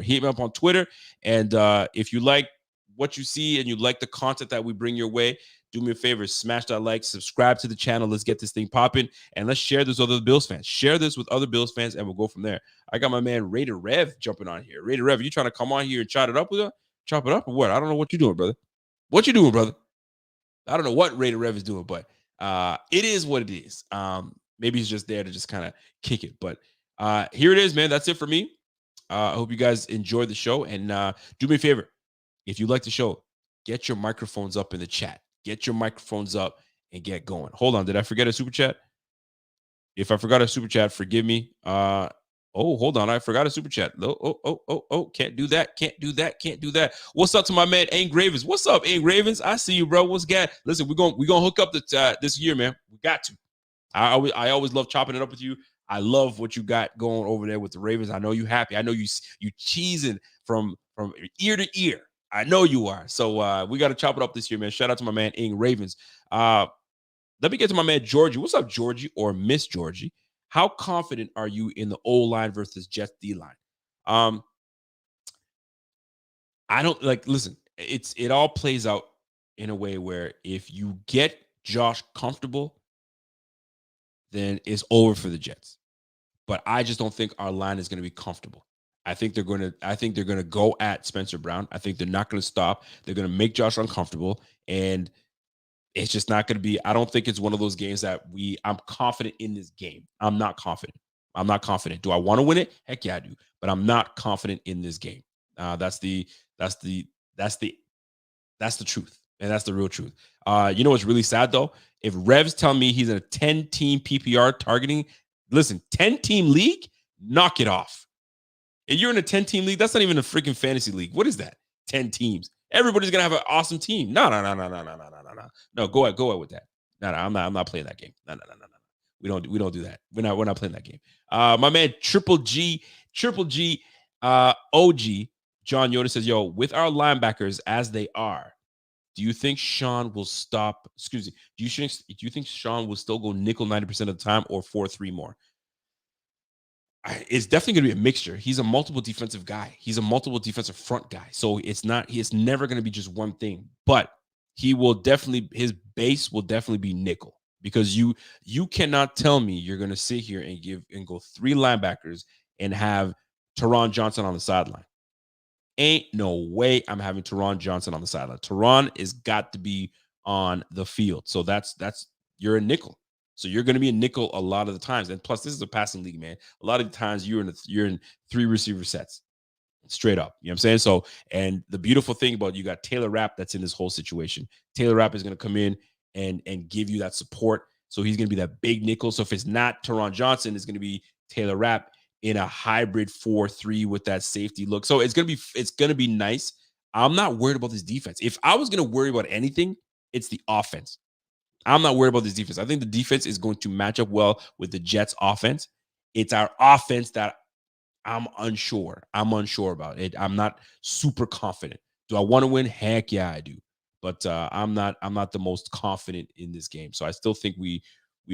Hit me up on Twitter. And if you like what you see and you like the content that we bring your way, do me a favor, smash that like, subscribe to the channel. Let's get this thing popping, and let's share this with other Bills fans. Share this with other Bills fans, and we'll go from there. I got my man Raider Rev jumping on here. Raider Rev, you trying to come on here and chop it up with us? Chop it up or what? I don't know what you're doing, brother. What you doing, brother? I don't know what Raider Rev is doing, but it is what it is. Maybe he's just there to just kind of kick it. But here it is, man. That's it for me. I hope you guys enjoyed the show. And do me a favor. If you like the show, get your microphones up in the chat. Get your microphones up and get going. Hold on. Did I forget a super chat? If I forgot a super chat, forgive me. Hold on. I forgot a super chat. Oh. Can't do that. What's up to my man, Ain't Ravens? What's up, Ain't Ravens? I see you, bro. What's good? Listen, we're gonna hook up this year, man. We got to. I always love chopping it up with you. I love what you got going over there with the Ravens. I know you happy. I know you cheesing from ear to ear. I know you are. So we got to chop it up this year, man. Shout out to my man, Ing Ravens. Let me get to my man, Georgie. What's up, Georgie, or Miss Georgie? How confident are you in the O-line versus Jets D-line? I don't listen, it all plays out in a way where if you get Josh comfortable, then it's over for the Jets. But I just don't think our line is going to be comfortable. I think they're going to go at Spencer Brown. I think they're not going to stop. They're going to make Josh uncomfortable, and it's just not going to be. I don't think it's one of those games that I'm confident in this game. I'm not confident. Do I want to win it? Heck yeah, I do. But I'm not confident in this game. That's the truth. And that's the real truth. You know what's really sad, though? If Rev's telling me he's in a 10-team PPR targeting, listen, 10-team league, knock it off. If you're in a 10-team league, that's not even a freaking fantasy league. What is that? 10 teams. Everybody's going to have an awesome team. No. No, go ahead with that. No, I'm not playing that game. No. We don't do that. We're not playing that game. My man, Triple G, OG, John Yoda says, yo, with our linebackers as they are, do you think Sean will stop? Excuse me. Do you think Sean will still go nickel 90% of the time, or 4-3 more? It's definitely going to be a mixture. He's a multiple defensive guy. He's a multiple defensive front guy. So it's never going to be just one thing. But his base will definitely be nickel, because you cannot tell me you're going to sit here and go 3 linebackers and have Teron Johnson on the sideline. Ain't no way I'm having Teron Johnson on the sideline. Teron has got to be on the field. So that's you're a nickel. So you're going to be a nickel a lot of the times. And plus, this is a passing league, man. A lot of the times you're in 3 receiver sets. Straight up. You know what I'm saying? So, and the beautiful thing about you got Taylor Rapp that's in this whole situation. Taylor Rapp is going to come in and give you that support. So he's going to be that big nickel. So if it's not Teron Johnson, it's going to be Taylor Rapp in a hybrid 4-3 with that safety look. So it's going to be nice. I'm not worried about this defense. If I was going to worry about anything, it's the offense. I'm not worried about this defense. I think the defense is going to match up well with the Jets offense. It's our offense that I'm unsure about it. I'm not super confident. Do I want to win? Heck yeah, I do. But I'm not the most confident in this game. So I still think we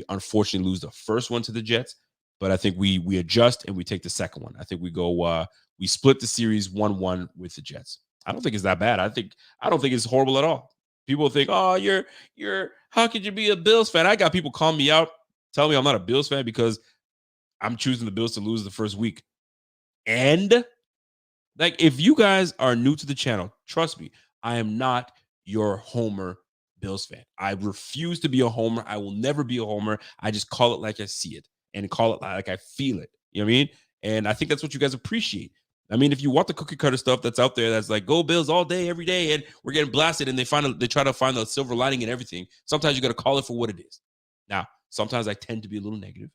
unfortunately lose the first one to the Jets. But I think we adjust and we take the second one. I think we split the series 1-1 with the Jets. I don't think it's that bad. I don't think it's horrible at all. People think, oh, you're how could you be a Bills fan? I got people calling me out, telling me I'm not a Bills fan because I'm choosing the Bills to lose the first week. And if you guys are new to the channel, trust me, I am not your homer Bills fan. I refuse to be a homer. I will never be a homer. I just call it like I see it and call it like I feel it. You know what I mean? And I think that's what you guys appreciate. I mean, if you want the cookie cutter stuff that's out there, that's like go Bills all day, every day, and we're getting blasted, and they try to find the silver lining in everything. Sometimes you got to call it for what it is. Now, sometimes I tend to be a little negative.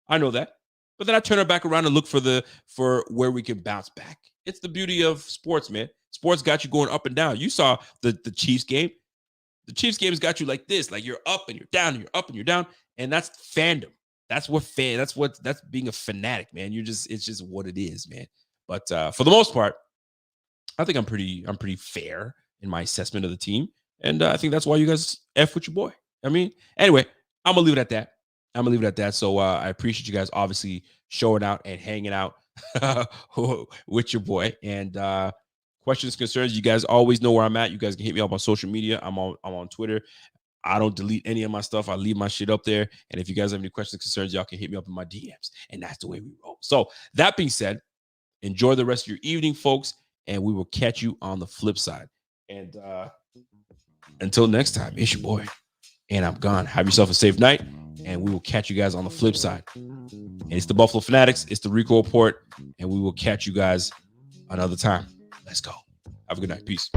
I know that, but then I turn it back around and look for where we can bounce back. It's the beauty of sports, man. Sports got you going up and down. You saw the Chiefs game. The Chiefs game has got you like this, like you're up and you're down and you're up and you're down, and that's fandom. That's being a fanatic, man. It's just what it is, man. But for the most part, I think I'm pretty fair in my assessment of the team, and I think that's why you guys F with your boy. I mean, anyway, I'm gonna leave it at that. So I appreciate you guys obviously showing out and hanging out with your boy. And questions, concerns, you guys always know where I'm at. You guys can hit me up on social media. I'm on Twitter. I don't delete any of my stuff. I leave my shit up there. And if you guys have any questions, concerns, y'all can hit me up in my DMs. And that's the way we roll. So that being said, enjoy the rest of your evening, folks. And we will catch you on the flip side. And until next time, it's your boy. And I'm gone. Have yourself a safe night. And we will catch you guys on the flip side. And it's the Buffalo Fanatics. It's the Rico Report. And we will catch you guys another time. Let's go. Have a good night. Peace.